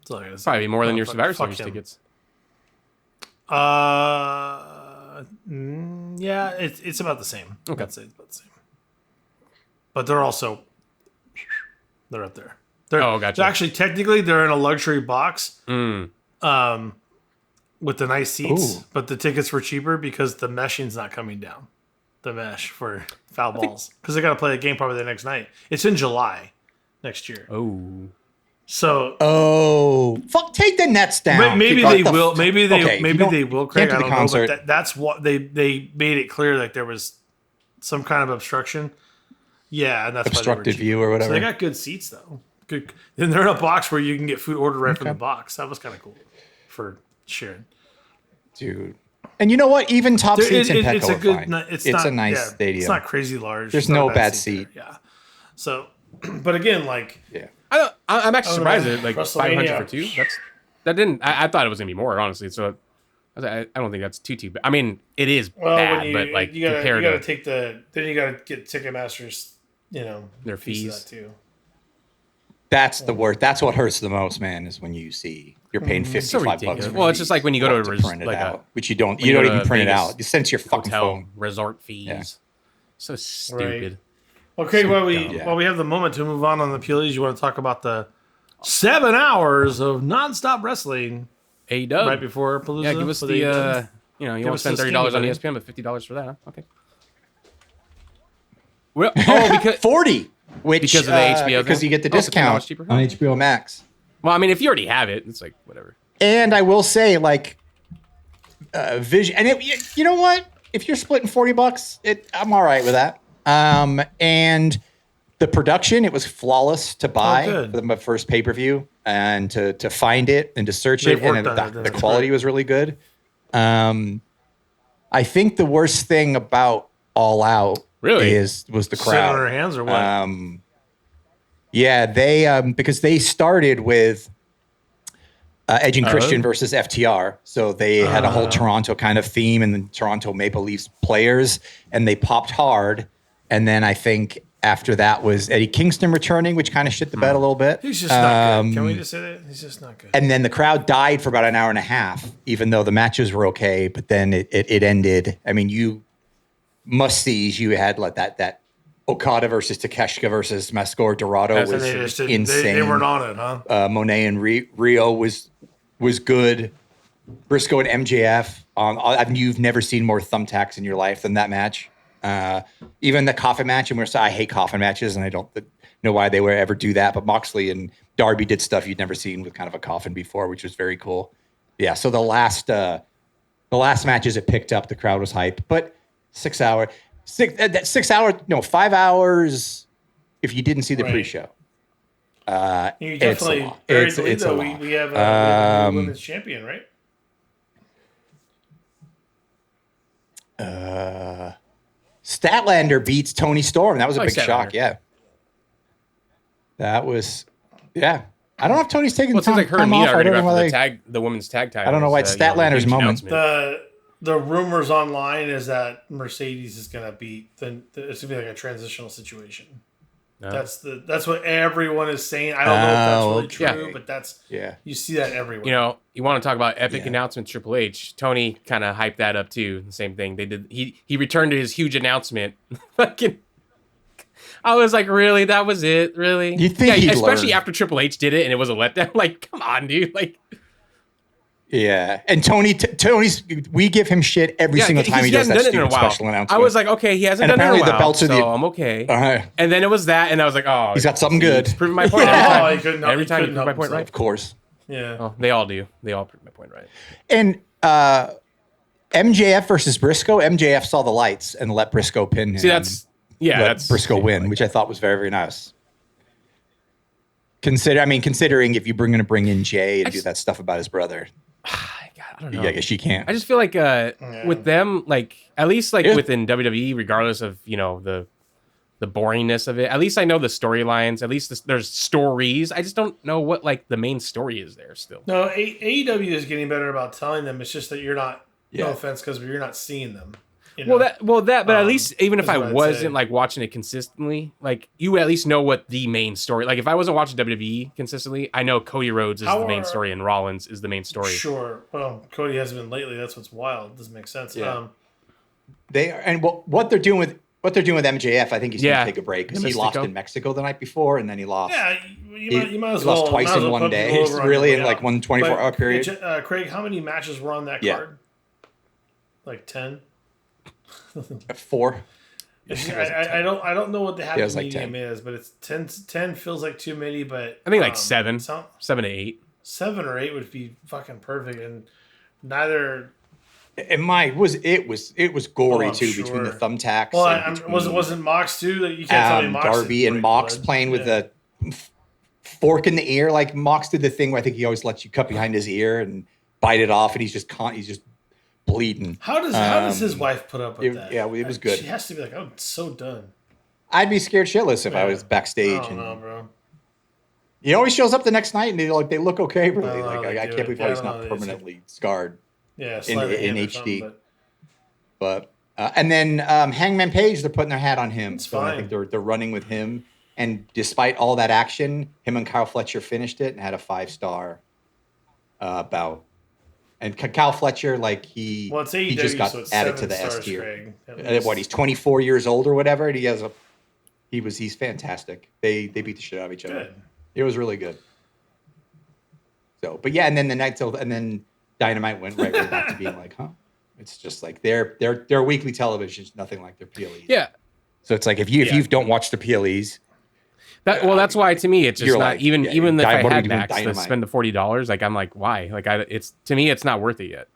It's probably more than your Survivor Series tickets. Yeah, it's about the same. Okay, I'd say it's about the same. But they're up there. Gotcha. Actually, technically, they're in a luxury box. With the nice seats, but the tickets were cheaper because the meshing's not coming down. The mesh for foul balls because they got to play the game probably the next night. It's in July next year. Fuck! Take the nets down. Maybe they will. Maybe they will. Craig, I don't know. But that's what they made it clear. Like there was some kind of obstruction. Yeah, and that's obstructed view or whatever. So they got good seats though. Good. And they're in a box where you can get food ordered right from the box. That was kind of cool for Sheeran. Dude. And you know what? Even top seats in Petco are fine. It's a nice stadium. It's not crazy large. There's no bad seat. Yeah. So, but again, like... Yeah. I'm actually surprised at like 500 for two. I thought it was going to be more, honestly. So I don't think that's too bad. I mean, it is bad, but like you gotta take then you got to get Ticketmaster's, their fees too. That's the worst. That's what hurts the most, man, is when you see you're paying $55. Well, it's just like when you go to print it out, which you don't even print it out. You send it to your fucking phone. Resort fees. Yeah. So stupid. Right. Okay, while we have the moment to move on the PLEs, you want to talk about the 7 hours of nonstop wrestling AEW right before Palooza. Yeah, give us the you want to spend $30 on ESPN, but $50 for that, huh? Okay. Well, because 40. Because of the HBO because you get the discount on HBO Max. Well, I mean, if you already have it, it's like whatever. And I will say, like, vision. And you know what? If you're splitting $40, I'm all right with that. And the production, it was flawless to buy for my first pay-per-view, and to find it and to search it, and the quality was really good. I think the worst thing about All Out was the crowd. Sitting on their hands or what? Yeah, they because they started with Edge and Christian versus FTR, so they had a whole Toronto kind of theme and the Toronto Maple Leafs players, and they popped hard. And then I think after that was Eddie Kingston returning, which kind of shit the bed a little bit. He's just not good. Can we just say that? He's just not good. And then the crowd died for about an hour and a half, even though the matches were okay. But then it ended. I mean, you must-sees. You had like that Okada versus Takeshita versus Mascor Dorado was insane. They weren't on it, huh? Monet and Rio was good. Briscoe and MJF. You've never seen more thumbtacks in your life than that match. Even the coffin match, and I hate coffin matches, and I don't know why they would ever do that. But Moxley and Darby did stuff you'd never seen with kind of a coffin before, which was very cool. Yeah. So the last matches it picked up, the crowd was hype. But 5 hours. If you didn't see the pre-show, you definitely it's a lot. We have a women's champion, right? Statlander beats Tony Storm. That was a big shock. Yeah. That was, yeah. I don't know if Tony's taking time off. Her and Nina are going to go after the women's tag title. I don't know why it's Statlander's moment. The rumors online is that Mercedes is going to beat. It's going to be like a transitional situation. No. That's what everyone is saying. I don't know if that's really true, but you see that everywhere. You want to talk about epic announcements, Triple H. Tony kind of hyped that up too. The same thing they did. He returned to his huge announcement. Fucking, I was like, really? That was it? Really? You think especially after Triple H did it and it was a letdown. Like, come on, dude. Like. Yeah, and Tony's. We give him shit every single time he does that stupid special announcement. I was like, okay, he hasn't done it in a while, the belts so I'm okay. And then it was that, and I was like, oh, he's got something good. He's proving my point every time. Every time he proves my point right. Of course. Yeah. Oh, they all do. They all prove my point right. And MJF versus Briscoe. MJF saw the lights and let Briscoe pin him. See, that's Briscoe win, which I thought was very, very nice. Considering if you're going to bring in Jay and do that stuff about his brother. God, I don't know. Yeah, I guess you can't. I just feel like with them, like at least like within WWE, regardless of the boringness of it, at least I know the storylines. At least there's stories. I just don't know what like the main story is there still. No, AEW is getting better about telling them. It's just that you're not. No offense, because you're not seeing them. You know? But at least even if I wasn't like watching it consistently, like you at least know what the main story. Like if I wasn't watching WWE consistently, I know Cody Rhodes is the main story and Rollins is the main story. Sure. Well, Cody hasn't been lately. That's what's wild. Doesn't make sense. Yeah. They are, and what they're doing with MJF, I think he's going to take a break because he lost in Mexico the night before, and then he lost. Yeah, you might as well. Lost twice in one day. Really, in like one 24-hour period. Craig, how many matches were on that card? Like 10. 4. I don't know what the happy medium is, but it's 10 feels like too many, but I think like 7 to 8. 7 or 8 would be fucking perfect, and neither. And it was gory too, between the thumbtacks. Well, wasn't Mox too? You can't tell me Mox. Darby and Mox playing with the fork in the ear, like Mox did the thing where I think he always lets you cut behind his ear and bite it off, and he's just bleeding. How does his wife put up with that? Yeah, it was good. She has to be like, I'm so done. I'd be scared shitless if I was backstage. I don't know, bro. He always shows up the next night and they look okay, really. I can't believe he's not permanently scarred. Yeah, in HD. But and then Hangman Page, they're putting their hat on him. It's so fine. I think they're running with him. And despite all that action, him and Kyle Fletcher finished it and had a 5-star bout. And Kyle Fletcher, like he just got added to the S tier. He's 24 years old or whatever, and he's fantastic. They beat the shit out of each other. It was really good. So, but yeah, and then Dynamite went right back to being like, it's just like their weekly television is nothing like their PLEs. Yeah. So it's like if you don't watch the PLEs. That's why to me it's just not like, even if I had Max to spend the $40, like I'm like, why? Like to me it's not worth it yet.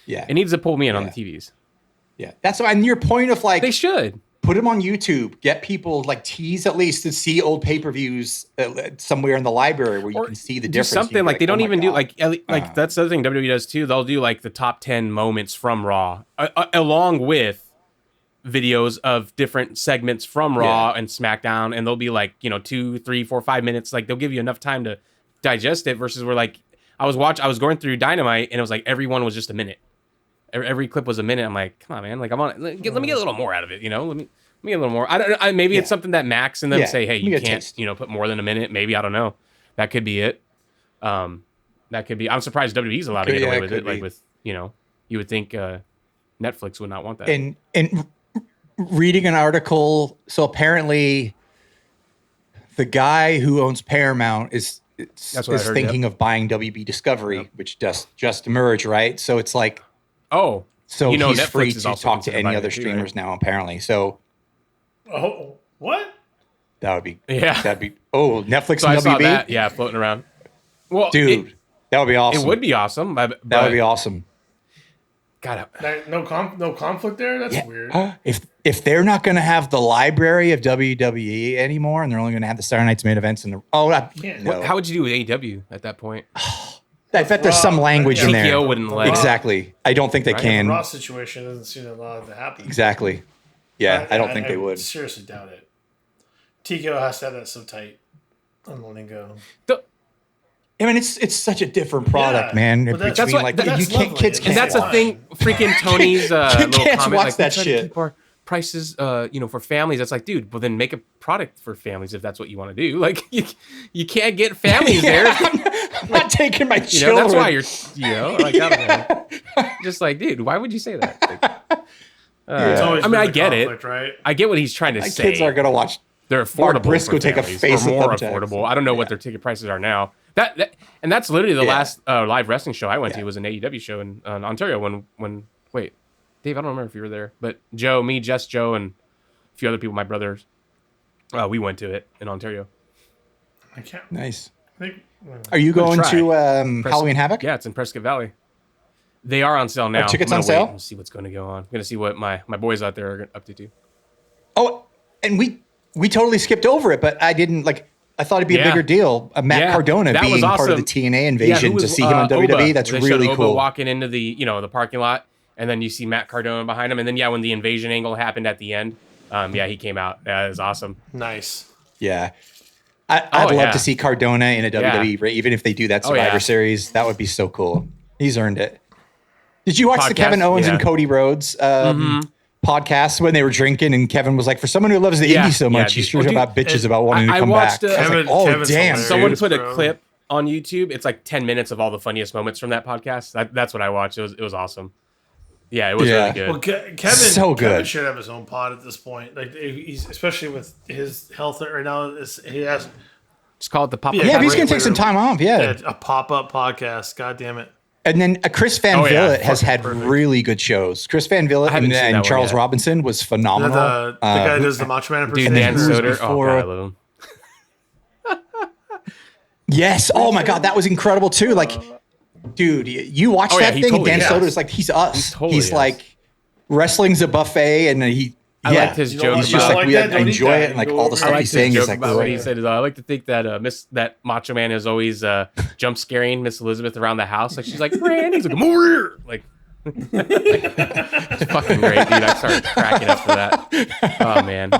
Yeah, it needs to pull me in on the TVs. Yeah, that's why. And your point of like they should put them on YouTube, get people like tease at least to see old pay-per-views somewhere in the library where you can see the difference. Something like they don't even do like that's the other thing WWE does too. They'll do like the top 10 moments from Raw along with videos of different segments from Raw and SmackDown, and they'll be like 2, 3, 4, 5 minutes. Like they'll give you enough time to digest it. Versus where like I was going through Dynamite and it was like everyone was just a minute. Every clip was a minute. I'm like, come on, man. Like I'm on. Let me get a little more out of it. Let me get a little more. I don't. Maybe it's something that Max and them say, hey, you can't put more than a minute. Maybe I don't know. That could be it. That could be. I'm surprised WWE's allowed to get away with it. Like with you would think Netflix would not want that. And reading an article, so apparently the guy who owns Paramount is thinking of buying WB Discovery, which just emerged, right? So it's like, so he's Netflix free to talk to any other streamers now, apparently. So, what? That would be Netflix so and I WB, saw that, floating around. Well, dude, that would be awesome. It would be awesome. That would be awesome. God, no conflict there. That's weird. If they're not going to have the library of WWE anymore, and they're only going to have the Saturday Night's main events, no. How would you do with AEW at that point? I bet there's some language in there. TKO wouldn't let. Exactly. I don't think they can. The Raw situation doesn't seem to allow it to happen. Exactly. Yeah, I don't think they would. Seriously doubt it. TKO has to have that so tight on the lingo. I mean, it's such a different product, man. That's kids can't. And that's a thing. Freaking Tony's little comment, watch like, that shit. Keep our prices, for families. That's like, dude. Well, then make a product for families if that's what you want to do. Like, you can't get families there. I'm not taking my children. That's why you're, like, I don't know. Just like, dude, why would you say that? Like, I get it. Right? I get what he's trying to say. Kids are gonna watch. They're affordable. Mark Briscoe take a face or more affordable. I don't know what their ticket prices are now. And that's literally the last live wrestling show I went to was an AEW show in Ontario. When Dave, I don't remember if you were there, but Joe, me, Joe, and a few other people, my brothers, we went to it in Ontario. I can't. Nice. Are you going to Halloween Havoc? Yeah, it's in Prescott Valley. They are on sale now. Tickets on sale? And see what's going to go on. I'm going to see what my boys out there are up to do. Oh, and we totally skipped over it, but I didn't I thought it'd be a bigger deal. Matt Cardona being awesome. Part of the TNA invasion to see him on WWE. That's really cool. Walking into the the parking lot, and then you see Matt Cardona behind him, and then when the invasion angle happened at the end, he came out. That was awesome. Nice. Yeah. I'd love to see Cardona in a WWE, even if they do that Survivor Series. That would be so cool. He's earned it. Did you watch the Kevin Owens and Cody Rhodes podcast when they were drinking? And Kevin was like, for someone who loves the indie so much, he's sure about bitches about wanting to come back. Damn. Someone put a clip on YouTube. It's like 10 minutes of all the funniest moments from that podcast. That's what I watched. It was awesome. Yeah, it was really good. Well, Kevin should have his own pod at this point. Like he's especially with his health right now. He has. Just call it the pop-up. Yeah, he's gonna take some time off. Yeah, a pop-up podcast. God damn it. And then Chris Van Vliet has had really good shows. Chris Van Vliet and Charles Robinson was phenomenal. The guy who does the Macho Man impersonation. Dude, Dan Soder. Oh, God, I love him. Yes. Oh, my God. That was incredible, too. Like, dude, you watch that thing, totally Dan Soder's like, he's us. He's like, wrestling's a buffet, and I liked his joke. He's just like, we enjoy it, and like all the stuff he's saying is like, what he said is, I like to think that that Macho Man is always jump scaring Miss Elizabeth around the house. Like she's like, Randy, he's like, come over here. Like, it's fucking great, dude. I started cracking up for that. Oh man.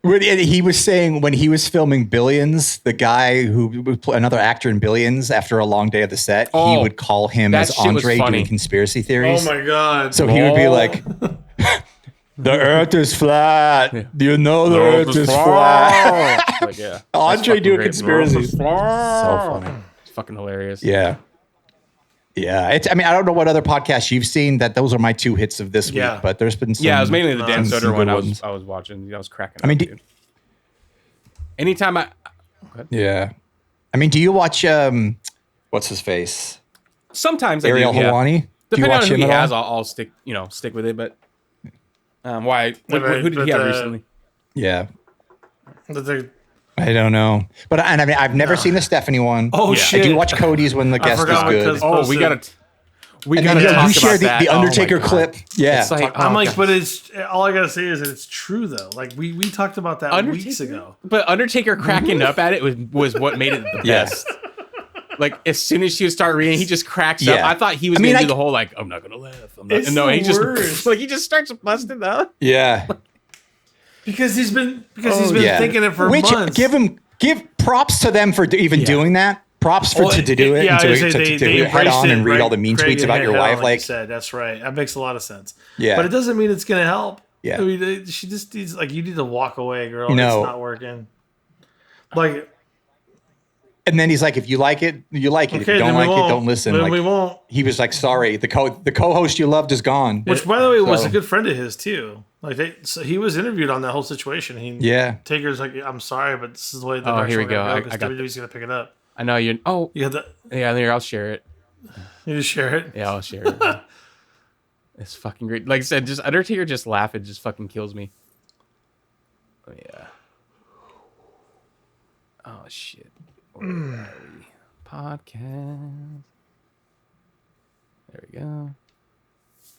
He was saying when he was filming Billions, the guy who would play another actor in Billions after a long day of the set, he would call him as Andre doing conspiracy theories. Oh my God. So he would be like, the earth is flat. Yeah. Do you know the earth is flat? Like, yeah. Andre doing conspiracies. So funny. It's fucking hilarious. Yeah. Yeah. I mean, I don't know what other podcasts you've seen that those are my two hits of this week, but there's been some. Yeah, it was mainly the Dan Soder one I was watching. I was cracking up. I mean, anytime Yeah. I mean, do you watch, what's his face? Sometimes Ariel I do, Helwani? Depending on who he has, I'll stick with it, but. Why? Who did he have recently? Yeah. I don't know. But I mean, I've never seen the Stephanie one. Oh, shit. I do watch Cody's when the guest is good. Oh, we got to talk about that. The Undertaker clip. Yeah. Like, I'm like, but it's all I got to say is that it's true, though. Like, we talked about that weeks ago. But Undertaker cracking up at it was what made it the best. Like, as soon as she would start reading, he just cracks up. I thought he was going to do the whole, like, I'm not going to laugh. He just starts busting out. Yeah. Because he's been thinking it for months. Give props to them for even doing that. Props to do it. To head on and read all the mean tweets about your wife. Like you said, that's right. That makes a lot of sense. Yeah. But it doesn't mean it's going to help. Yeah. I mean, she just needs, like, you need to walk away, girl. It's not working. Like, and then he's like, if you like it, you like it. If you don't like it, don't listen. Then we won't. He was like, sorry, the co-host you loved is gone. Which, by the way, was a good friend of his, too. Like, so he was interviewed on that whole situation. Taker's like, I'm sorry, but this is the way the here we go. Because WWE's going to pick it up. I know you. Oh. You got that? Yeah, here, I'll share it. You just share it? Yeah, I'll share it. It's fucking great. Like I said, just Undertaker just laughing just fucking kills me. Oh, yeah. Oh, shit. Podcast. There we go.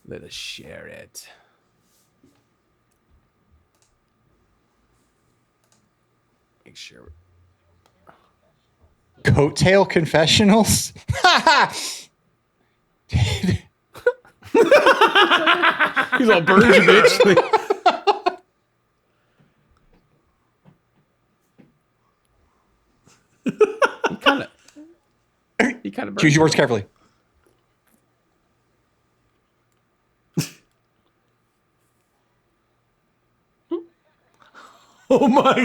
Let us share it. Make sure. Coattail confessionals. He's all birds, bitch. He kind of choose your words carefully. Oh my God.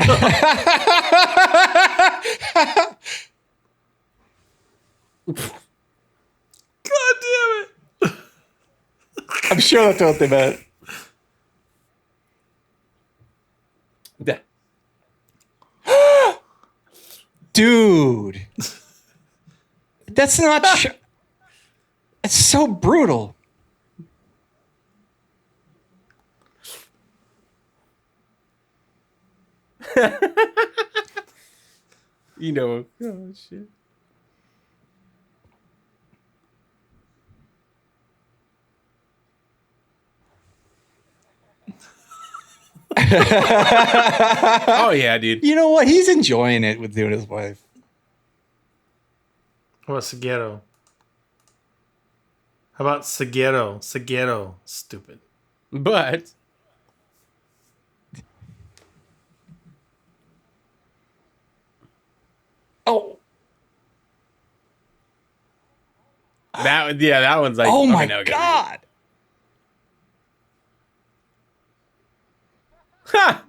God damn it. I'm sure that's what they meant. Dude. That's not... it's so brutal. You know. Oh shit. Oh yeah, dude. You know what? He's enjoying it with doing his wife. How about Seguero? How about Seguero? Seguero. Stupid. But oh, that one's like. Oh okay, my no, god. Ha!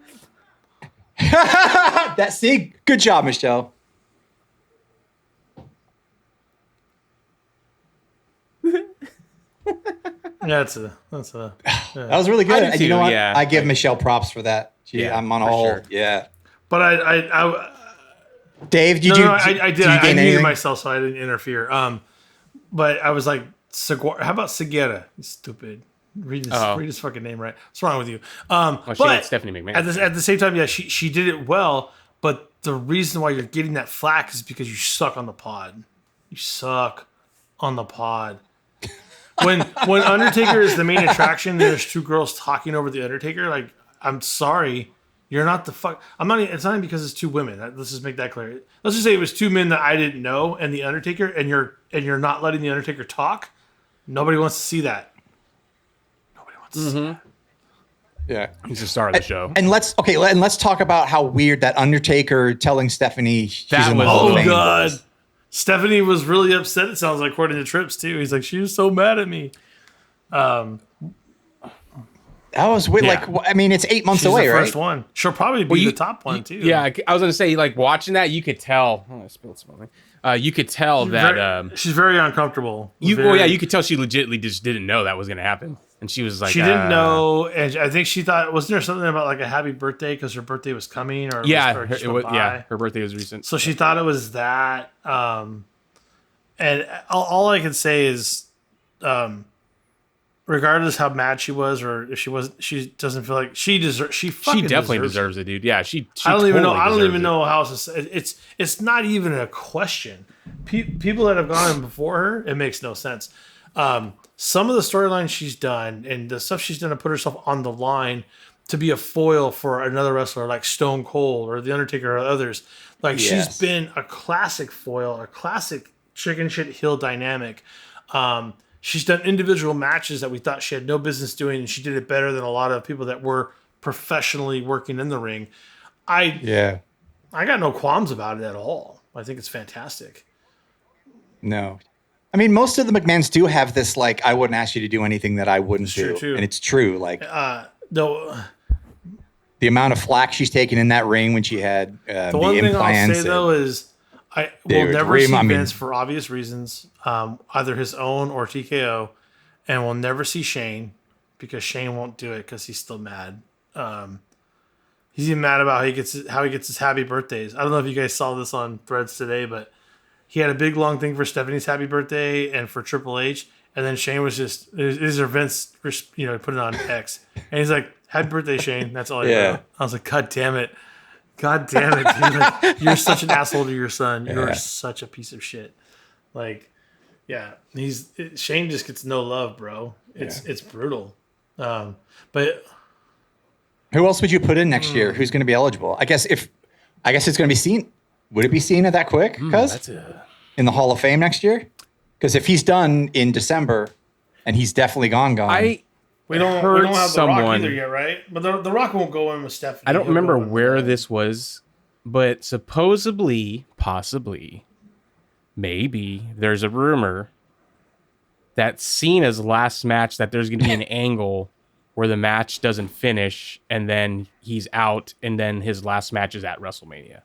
See, good job, Michelle. That's a. Yeah. That was really good. And you know what? Yeah. I give Michelle props for that. I'm on a whole. Sure. Yeah. But I Dave, did you? I did. I muted myself so I didn't interfere. But I was like, how about Seguera? Stupid. Read his fucking name right. What's wrong with you? She got Stephanie McMahon. At the same time, yeah, she did it well. But the reason why you're getting that flack is because you suck on the pod. You suck on the pod. When Undertaker is the main attraction, and there's two girls talking over the Undertaker. Like, I'm sorry, you're not the fuck. I'm not. It's not even because it's two women. Let's just make that clear. Let's just say it was two men that I didn't know, and the Undertaker, and you're not letting the Undertaker talk. Nobody wants to see that. Nobody wants to see that. Yeah, he's the star of the show. And let's talk about how weird that Undertaker telling Stephanie she's in the Hall of Fame was. Stephanie was really upset. It sounds like, according to Trips too. He's like, she was so mad at me. That was weird. Yeah. Like, I mean, it's 8 months She's away, the right? first one. She'll probably be the top one too. Yeah, I was gonna say, like, watching that, you could tell. Oh, I spilled something. You could tell she's very uncomfortable. You could tell she legitimately just didn't know that was gonna happen, and she was like, she didn't know, and I think she thought, wasn't there something about like a happy birthday because her birthday was coming, or her birthday was recent, so she thought it was that. And all I can say is, regardless how mad she was, or if she wasn't, she doesn't feel like she deserves. She definitely deserves it, dude. Yeah, she I don't even know. I don't even it. know how it's not even a question. People that have gone before her, it makes no sense. Some of the storylines she's done and the stuff she's done to put herself on the line to be a foil for another wrestler like Stone Cold or The Undertaker or others, like she's been a classic foil, a classic chicken shit heel dynamic. She's done individual matches that we thought she had no business doing, and she did it better than a lot of people that were professionally working in the ring. I got no qualms about it at all. I think it's fantastic. No. I mean, most of the McMahons do have this, like, I wouldn't ask you to do anything that I wouldn't do. And it's true. Like, the amount of flack she's taken in that ring when she had the one thing implants. I'll say, though, is I will never see Vince for obvious reasons, either his own or TKO, and we'll never see Shane because Shane won't do it because he's still mad. He's even mad about how he gets his happy birthdays. I don't know if you guys saw this on Threads today, but he had a big long thing for Stephanie's happy birthday and for Triple H, and then Shane was just these are Vince, put it on X, and he's like, "Happy birthday, Shane." That's all I know. I was like, "God damn it, dude! Like, you're such an asshole to your son. You're such a piece of shit." Like, yeah, Shane just gets no love, bro. It's brutal. But who else would you put in next year? Who's going to be eligible? I guess it's going to be seen. Would it be seen at that quick? Because in the Hall of Fame next year? Because if he's done in December, and he's definitely gone. We don't have The Rock either yet, right? But the Rock won't go in with Stephanie. I don't remember where this was, but supposedly, possibly, maybe there's a rumor that Cena's last match, that there's going to be an angle where the match doesn't finish and then he's out, and then his last match is at WrestleMania.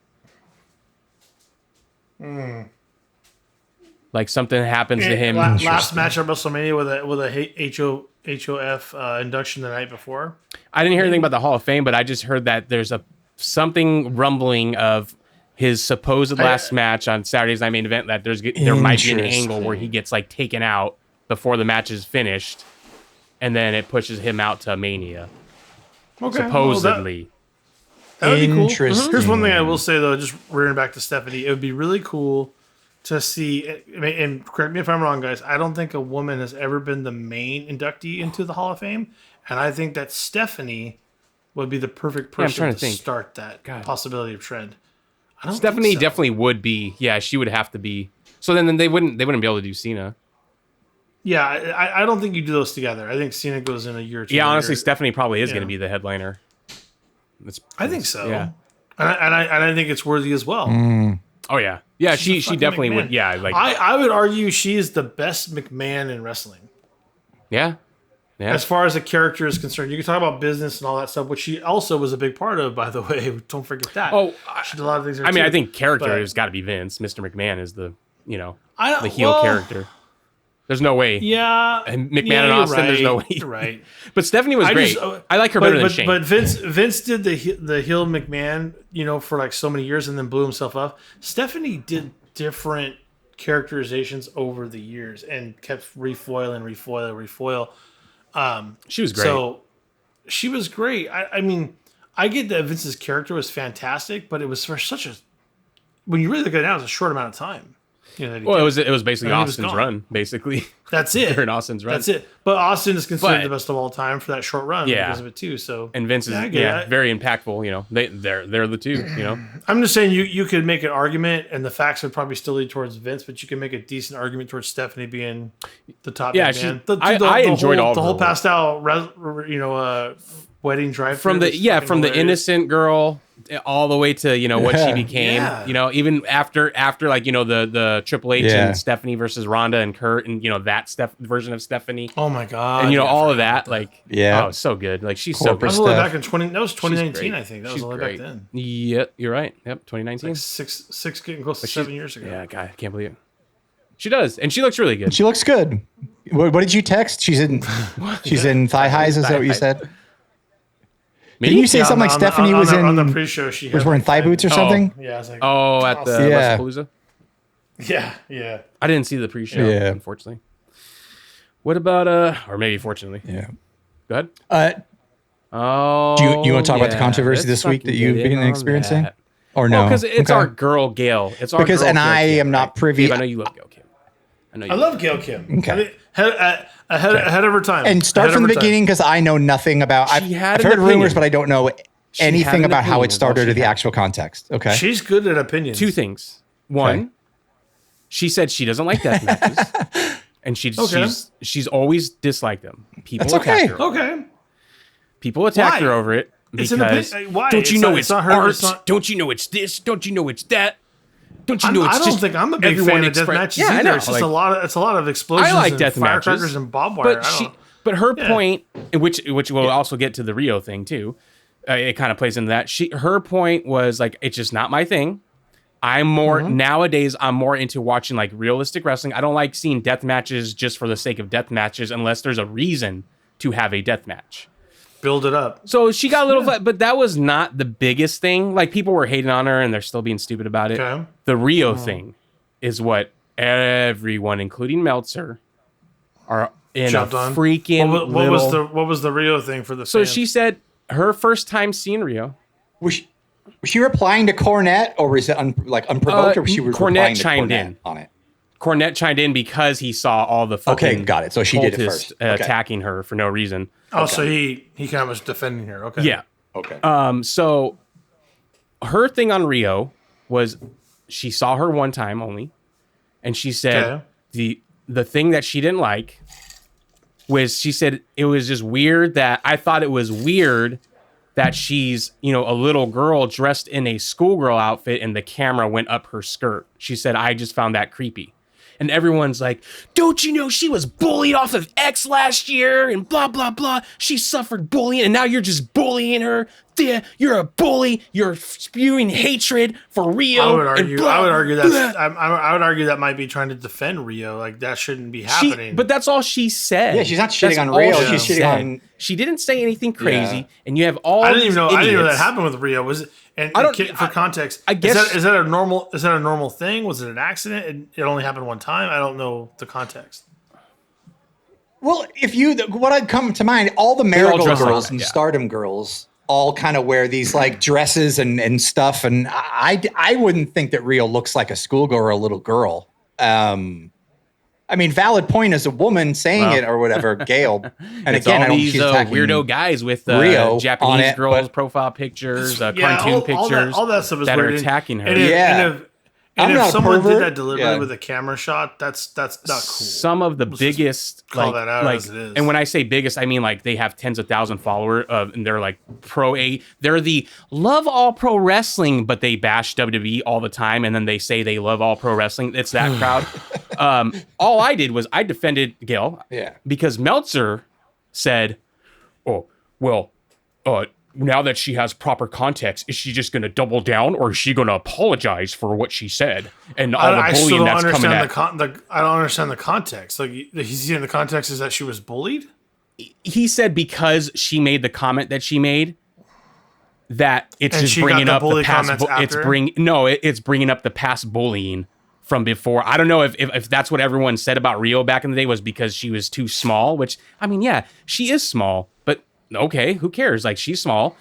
Like something happens to him. Last match at WrestleMania with a HOF induction the night before. I didn't hear anything about the Hall of Fame, but I just heard that there's something rumbling of his supposed last match on Saturday's Night Main Event, that there might be an angle where he gets like taken out before the match is finished, and then it pushes him out to Mania. Okay, supposedly. That would be cool. Interesting. Here's one thing I will say though, just returning back to Stephanie, it would be really cool to see. And correct me if I'm wrong, guys. I don't think a woman has ever been the main inductee into the Hall of Fame, and I think that Stephanie would be the perfect person to start that possibility of trend. Stephanie definitely would be. Yeah, she would have to be. So then they wouldn't be able to do Cena. Yeah, I don't think you do those together. I think Cena goes in a year or two. Yeah, honestly, Stephanie probably is going to be the headliner. I think so. Yeah, and I think it's worthy as well. Oh yeah, yeah. She definitely would. Yeah, like I would argue she is the best McMahon in wrestling. Yeah. As far as a character is concerned, you can talk about business and all that stuff, which she also was a big part of, by the way. Don't forget that. Oh, she did a lot of things. I mean, I think character has got to be Vince. Mr. McMahon is the heel character. There's no way. Yeah. And McMahon and Austin, right. There's no way. You're right. But Stephanie was great. I like her better than Shane. But Vince did the heel McMahon, for like so many years and then blew himself up. Stephanie did different characterizations over the years and kept refoil. She was great. So she was great. I mean, I get that Vince's character was fantastic, but it was for such a, when you really look at it now, it was a short amount of time. It was basically Austin's run, basically. That's it. During Austin's run. That's it. But Austin is considered the best of all time for that short run because of it too. So and Vince is very impactful. They're the two. I'm just saying you could make an argument, and the facts would probably still lead towards Vince, but you can make a decent argument towards Stephanie being the top. Yeah, I enjoyed all the whole passed out. Wedding drive from the innocent girl all the way to what she became. Even after like the Triple H and Stephanie versus Ronda and Kurt and that version of Stephanie. Oh my god! And all of that it's so good. Like she's so good. That was back in 2019, I think. That was all back then. Yep, you're right. Yep, 2019. Like six getting close to 7 years ago. Yeah, God, I can't believe it. She does, and she looks really good. She looks good. What did you text? She's in thigh highs. Is that what you said? Didn't you say something like Stephanie was in on the pre-show? She was wearing thigh boots or something. Yeah, I was like, at the WrestlePalooza. Yeah. I didn't see the pre-show, unfortunately. What about or maybe fortunately? Yeah. Go ahead. Do you want to talk about the controversy this week that you've been experiencing, or no? Because it's our girl Gail. It's our girl, I am not privy. I know you love Gail Kim. I love Gail Kim. Okay. Ahead of her time. And start from the beginning because I know nothing about. I've heard rumors, but I don't know anything about how it started or the actual context. Okay. She's good at opinions. Two things. One, she said she doesn't like death matches, and she's always disliked them. People attack her. Okay. People attack her over it because why? Don't you know it's art? Don't you know it's this? Don't you know it's that? Don't you know it's I don't think I'm a big fan of death matches either. I know. It's just a lot of explosions. I like death firecrackers matches and barbed wire. But her point, which we'll also get to the Rio thing too, it kind of plays into that. Her point was like, it's just not my thing. I'm more nowadays. I'm more into watching like realistic wrestling. I don't like seeing death matches just for the sake of death matches unless there's a reason to have a death match. Build it up. So she got a little, but that was not the biggest thing. Like people were hating on her and they're still being stupid about it. Okay. The Rio thing is what everyone, including Meltzer, are in a freaking. What was the Rio thing for the? So she said her first time seeing Rio. Was she replying to Cornette, or was it unprovoked, or was she replying to Cornette on it? Cornette chimed in because he saw all the fucking got it. So she did it first, attacking her for no reason. Oh, so he kind of was defending her. Okay. Yeah. Okay. So her thing on Rio was she saw her one time only, and she said the thing that she didn't like was she said it was just weird that I thought it was weird that she's a little girl dressed in a schoolgirl outfit and the camera went up her skirt. She said I just found that creepy. And everyone's like, don't you know she was bullied off of X last year and blah, blah, blah. She suffered bullying and now you're just bullying her. You're a bully. You're spewing hatred for Rio. I would argue that might be trying to defend Rio. Like that shouldn't be happening. But that's all she said. Yeah, she's not shitting on Rio. She's shitting on. She didn't say anything crazy. And you have all. I didn't even know that happened with Rio. Was it? And for context, I guess is that a normal thing? Was it an accident? And it only happened one time. I don't know the context. Well, what had come to mind, all the Marigold girls and Stardom girls all kind of wear these like dresses and stuff. And I wouldn't think that Rio looks like a schoolgirl or a little girl. I mean, valid point as a woman saying it or whatever, Gail. And it's again, all I don't these weirdo guys with Rio Japanese girls' profile pictures, cartoon pictures all that stuff is that weird. are attacking her. And if someone did that deliberately with a camera shot, that's not cool. Some of the biggest, call that out as it is. And when I say biggest, I mean like they have tens of thousands of followers, and they're like they're the love all pro wrestling, but they bash WWE all the time, and then they say they love all pro wrestling. It's that crowd. All I did was I defended Gail, because Meltzer said, "Oh, well, now that she has proper context, is she just going to double down, or is she going to apologize for what she said and all the bullying that's coming at?" I don't understand the context. Like, he's saying the context is that she was bullied? He said because she made the comment that she made, that it's just bringing up the past. It's bringing up the past bullying from before. I don't know if that's what everyone said about Rio back in the day, was because she was too small. Which, I mean, yeah, she is small, but okay, who cares? Like, she's small.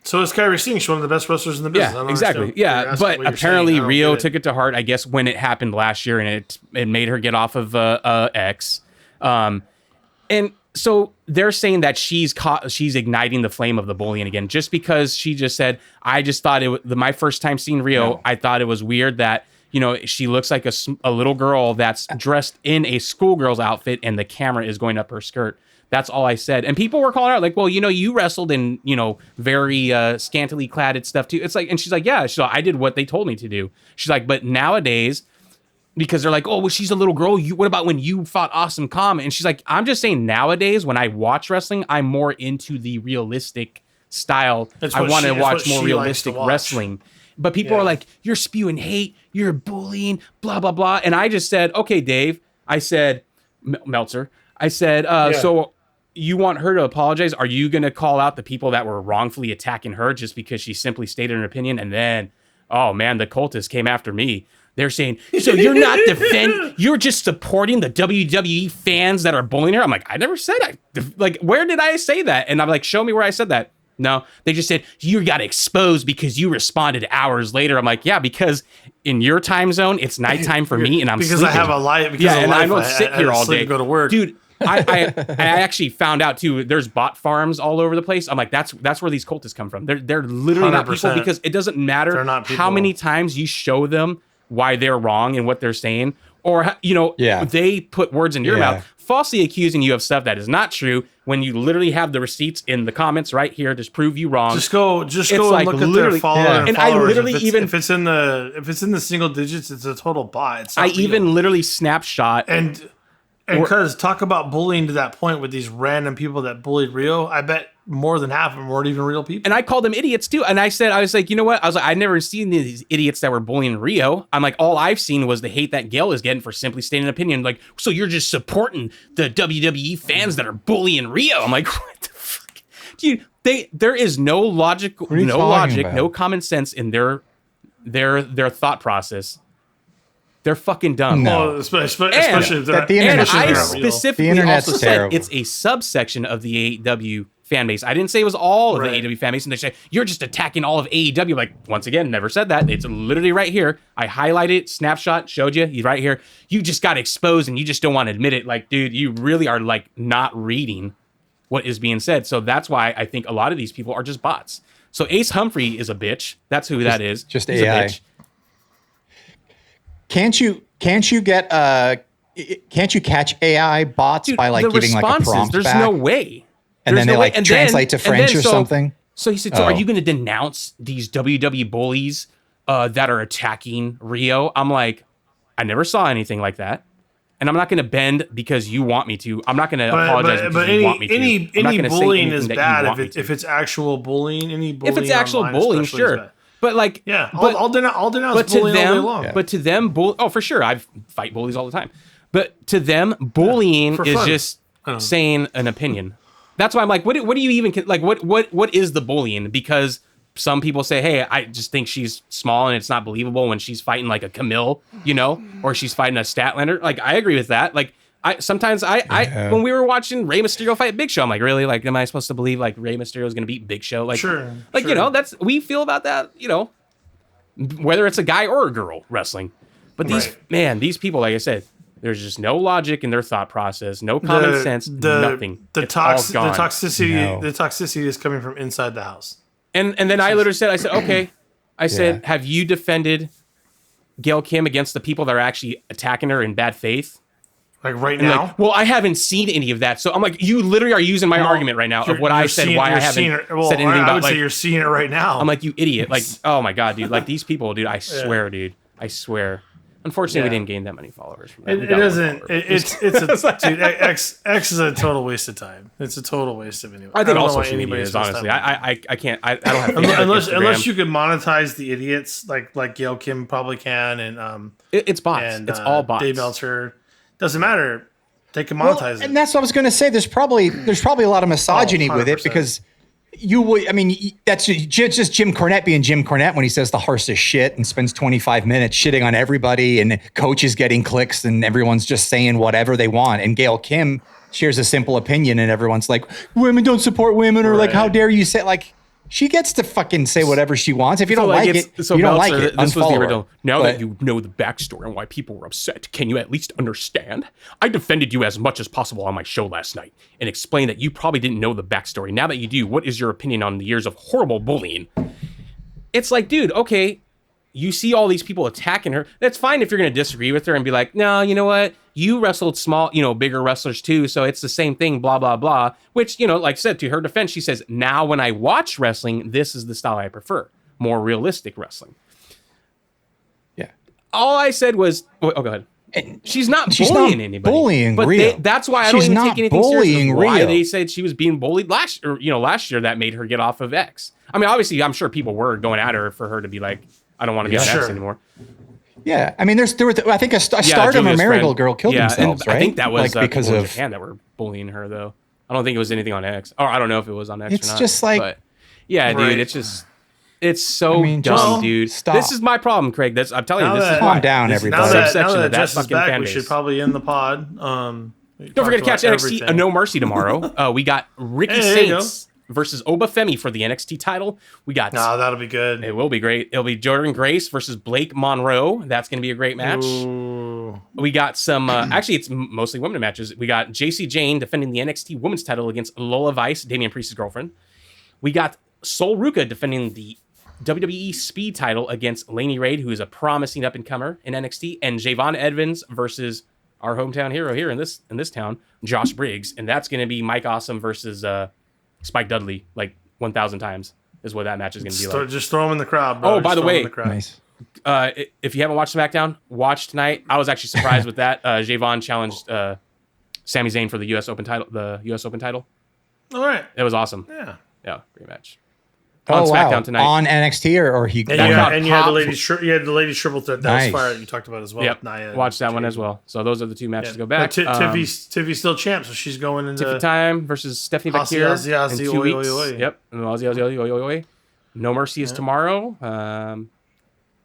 So is Kairi Singh. She's one of the best wrestlers in the business. Yeah, exactly. Yeah, but apparently Rio took it to heart, I guess, when it happened last year, and it made her get off of X. And so they're saying that she's igniting the flame of the bullying again, just because she just said, I just thought my first time seeing Rio, I thought it was weird that, she looks like a little girl that's dressed in a schoolgirl's outfit and the camera is going up her skirt. That's all I said. And people were calling out like, well, you wrestled in, very scantily cladded stuff too. It's like, and she's like, yeah, I did what they told me to do. She's like, but nowadays, because they're like, oh, well, she's a little girl. What about when you fought Awesome Kong? And she's like, I'm just saying nowadays when I watch wrestling, I'm more into the realistic style. I want to watch more realistic wrestling. But people are like, you're spewing hate, you're bullying, blah, blah, blah. And I just said, okay, Dave, I said, Meltzer, I said, so you want her to apologize? Are you going to call out the people that were wrongfully attacking her just because she simply stated an opinion? And then, oh man, the cultists came after me. They're saying, so you're not you're just supporting the WWE fans that are bullying her? I'm like, I never said where did I say that? And I'm like, show me where I said that. No, they just said, you got exposed because you responded hours later. I'm like, yeah, because in your time zone, it's nighttime for me and I'm sleeping. I have a life. And I don't sit here all day. Go to work. Dude, I actually found out too, there's bot farms all over the place. I'm like, that's where these cultists come from. They're literally 100%. Not people, because it doesn't matter how many times you show them why they're wrong and what they're saying, or they put words in your mouth, falsely accusing you of stuff that is not true, when you literally have the receipts in the comments right here to prove you wrong. Just go and look at their followers. And I literally if it's in the single digits, it's a total bot. It's not real. Even literally snapshot and because talk about bullying to that point with these random people that bullied Rio, I bet more than half of them weren't even real people. And I called them idiots too. And I was like, you know what? I've never seen these idiots that were bullying Rio. I'm like, all I've seen was the hate that Gail is getting for simply stating an opinion. Like, so you're just supporting the WWE fans that are bullying Rio. I'm like, what the fuck? Dude, there is no logic, no common sense in their thought process. They're fucking dumb. No, especially if they're the internet. And I specifically also said it's a subsection of the AEW fan base. I didn't say it was all of the AEW fan base. And they say, you're just attacking all of AEW. Like, once again, never said that. It's literally right here. I highlighted it, snapshot, showed you. He's right here. You just got exposed and you just don't want to admit it. Like, dude, you really are like not reading what is being said. So that's why I think a lot of these people are just bots. So Ace Humphrey is a bitch. That's who that is. Just He's AI. A bitch. Can't you catch AI bots by like giving like a prompt There's back? no way. And then they like translate to French or something. So he said, so are you going to denounce these WWE bullies that are attacking Rio? I'm like, I never saw anything like that. And I'm not going to bend because you want me to. I'm not going to apologize because you want me to. Any bullying is bad if it's actual bullying. Any bullying if it's actual bullying, sure. But like, I'll denounce bullying all day long. But to them, for sure, I fight bullies all the time. But to them, bullying is just saying an opinion. That's why I'm like, what do you even like? What is the bullying? Because some people say, hey, I just think she's small and it's not believable when she's fighting like a Camille, or she's fighting a Statlander. Like, I agree with that. Like, sometimes when we were watching Rey Mysterio fight Big Show, I'm like, really? Like, am I supposed to believe like Rey Mysterio is going to beat Big Show? Like, sure. You know, we feel about that, you know, whether it's a guy or a girl wrestling. But these people, like I said, there's just no logic in their thought process, no common sense, nothing. The toxicity is coming from inside the house. And then I literally said, okay. I said, have you defended Gail Kim against the people that are actually attacking her in bad faith? Like now? Like, well, I haven't seen any of that. So I'm like, you literally are using my argument right now of what I said, why I haven't said anything about I would say you're seeing it right now. I'm like, you idiot. Like, oh my God, dude. Like these people, dude, I swear, dude. I swear. Unfortunately, we didn't gain that many followers from that. It doesn't. It's dude. X is a total waste of time. It's a total waste of anybody. I think all social media is, honestly. I can't. I don't have unless you could monetize the idiots like Gail Kim probably can, and it's bots. And, it's all bots. Dave Meltzer. Doesn't matter. They can monetize it. And that's what I was going to say. There's probably a lot of misogyny with it because. You would, I mean, that's just Jim Cornette being Jim Cornette when he says the harshest shit and spends 25 minutes shitting on everybody and coaches getting clicks and everyone's just saying whatever they want. And Gail Kim shares a simple opinion and everyone's like, women don't support women or like, how dare you say, like, she gets to fucking say whatever she wants. If you don't like it, you don't like it. This was the original. Now that you know the backstory on why people were upset, can you at least understand? I defended you as much as possible on my show last night and explained that you probably didn't know the backstory. Now that you do, what is your opinion on the years of horrible bullying? It's like, dude, okay, you see all these people attacking her. That's fine if you're going to disagree with her and be like, no, you know what? You wrestled small, bigger wrestlers too, so it's the same thing, blah, blah, blah. Which, like I said, to her defense, she says, now when I watch wrestling, this is the style I prefer. More realistic wrestling. Yeah. All I said was, go ahead. She's not bullying anybody. Bullying, but that's why I don't even take anything seriously. Why they said she was being bullied last year that made her get off of X. I mean, obviously, I'm sure people were going at her for her to be like, I don't want to be on X anymore. Yeah, I mean, there were I think a Stardom or Marigold girl killed themselves, right? I think that was because of Japan that were bullying her, though. I don't think it was anything on X, or I don't know if it was on X. It's or not. Just like, but dude, it's so dumb, dude. Stop. This is my problem, Craig. I'm telling you, this is calm down, everybody. Now that Jess is back, we should probably end the pod. Don't forget to catch NXT No Mercy tomorrow. We got Ricky Saints versus O.W.P for the NXT title. We got that'll be good. It will be great. It'll be Jordan Grace versus Blake Monroe. That's going to be a great match. Ooh. We got some actually it's mostly women matches. We got JC Jane defending the NXT women's title against Lola Vice, Damian Priest's girlfriend. We got Sol Ruka defending the WWE Speed title against Lainey Raid, who is a promising up-and-comer in NXT, and Javon Evans versus our hometown hero here in this town, Josh Briggs, and that's going to be Mike Awesome versus Spike Dudley, like 1,000 times is what that match is going to be like. Just throw him in the crowd, bro. Oh, by the way, nice. If you haven't watched SmackDown, watch tonight. I was actually surprised with that. Javon challenged Sami Zayn for the U.S. Open title. All right. It was awesome. Yeah, great match. On SmackDown tonight. On NXT or he. And you had the ladies triple threat. That was fire. You talked about as well. Yep. Watch that one as well. So those are the two matches to go back. Tiffy's still champ, so she's going into Tiffy time versus Stephanie Bakir in 2 weeks. Yep. And Aussie. No Mercy is tomorrow.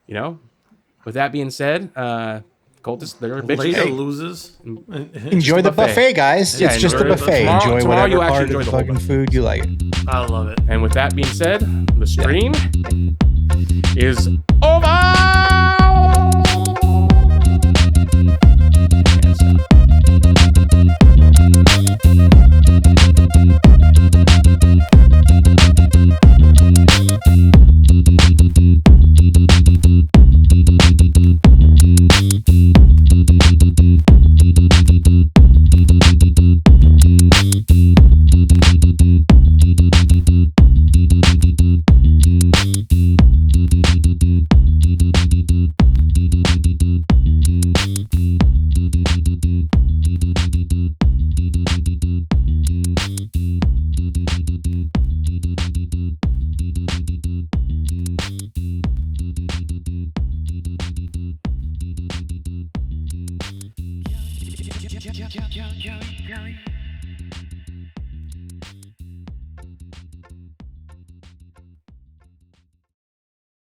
With that being said, Cultists, they're bitching. Loses. Enjoy the buffet, guys. It's just a buffet. Enjoy whatever part of the fucking food you like. I love it. And with that being said, the stream is over. Joey.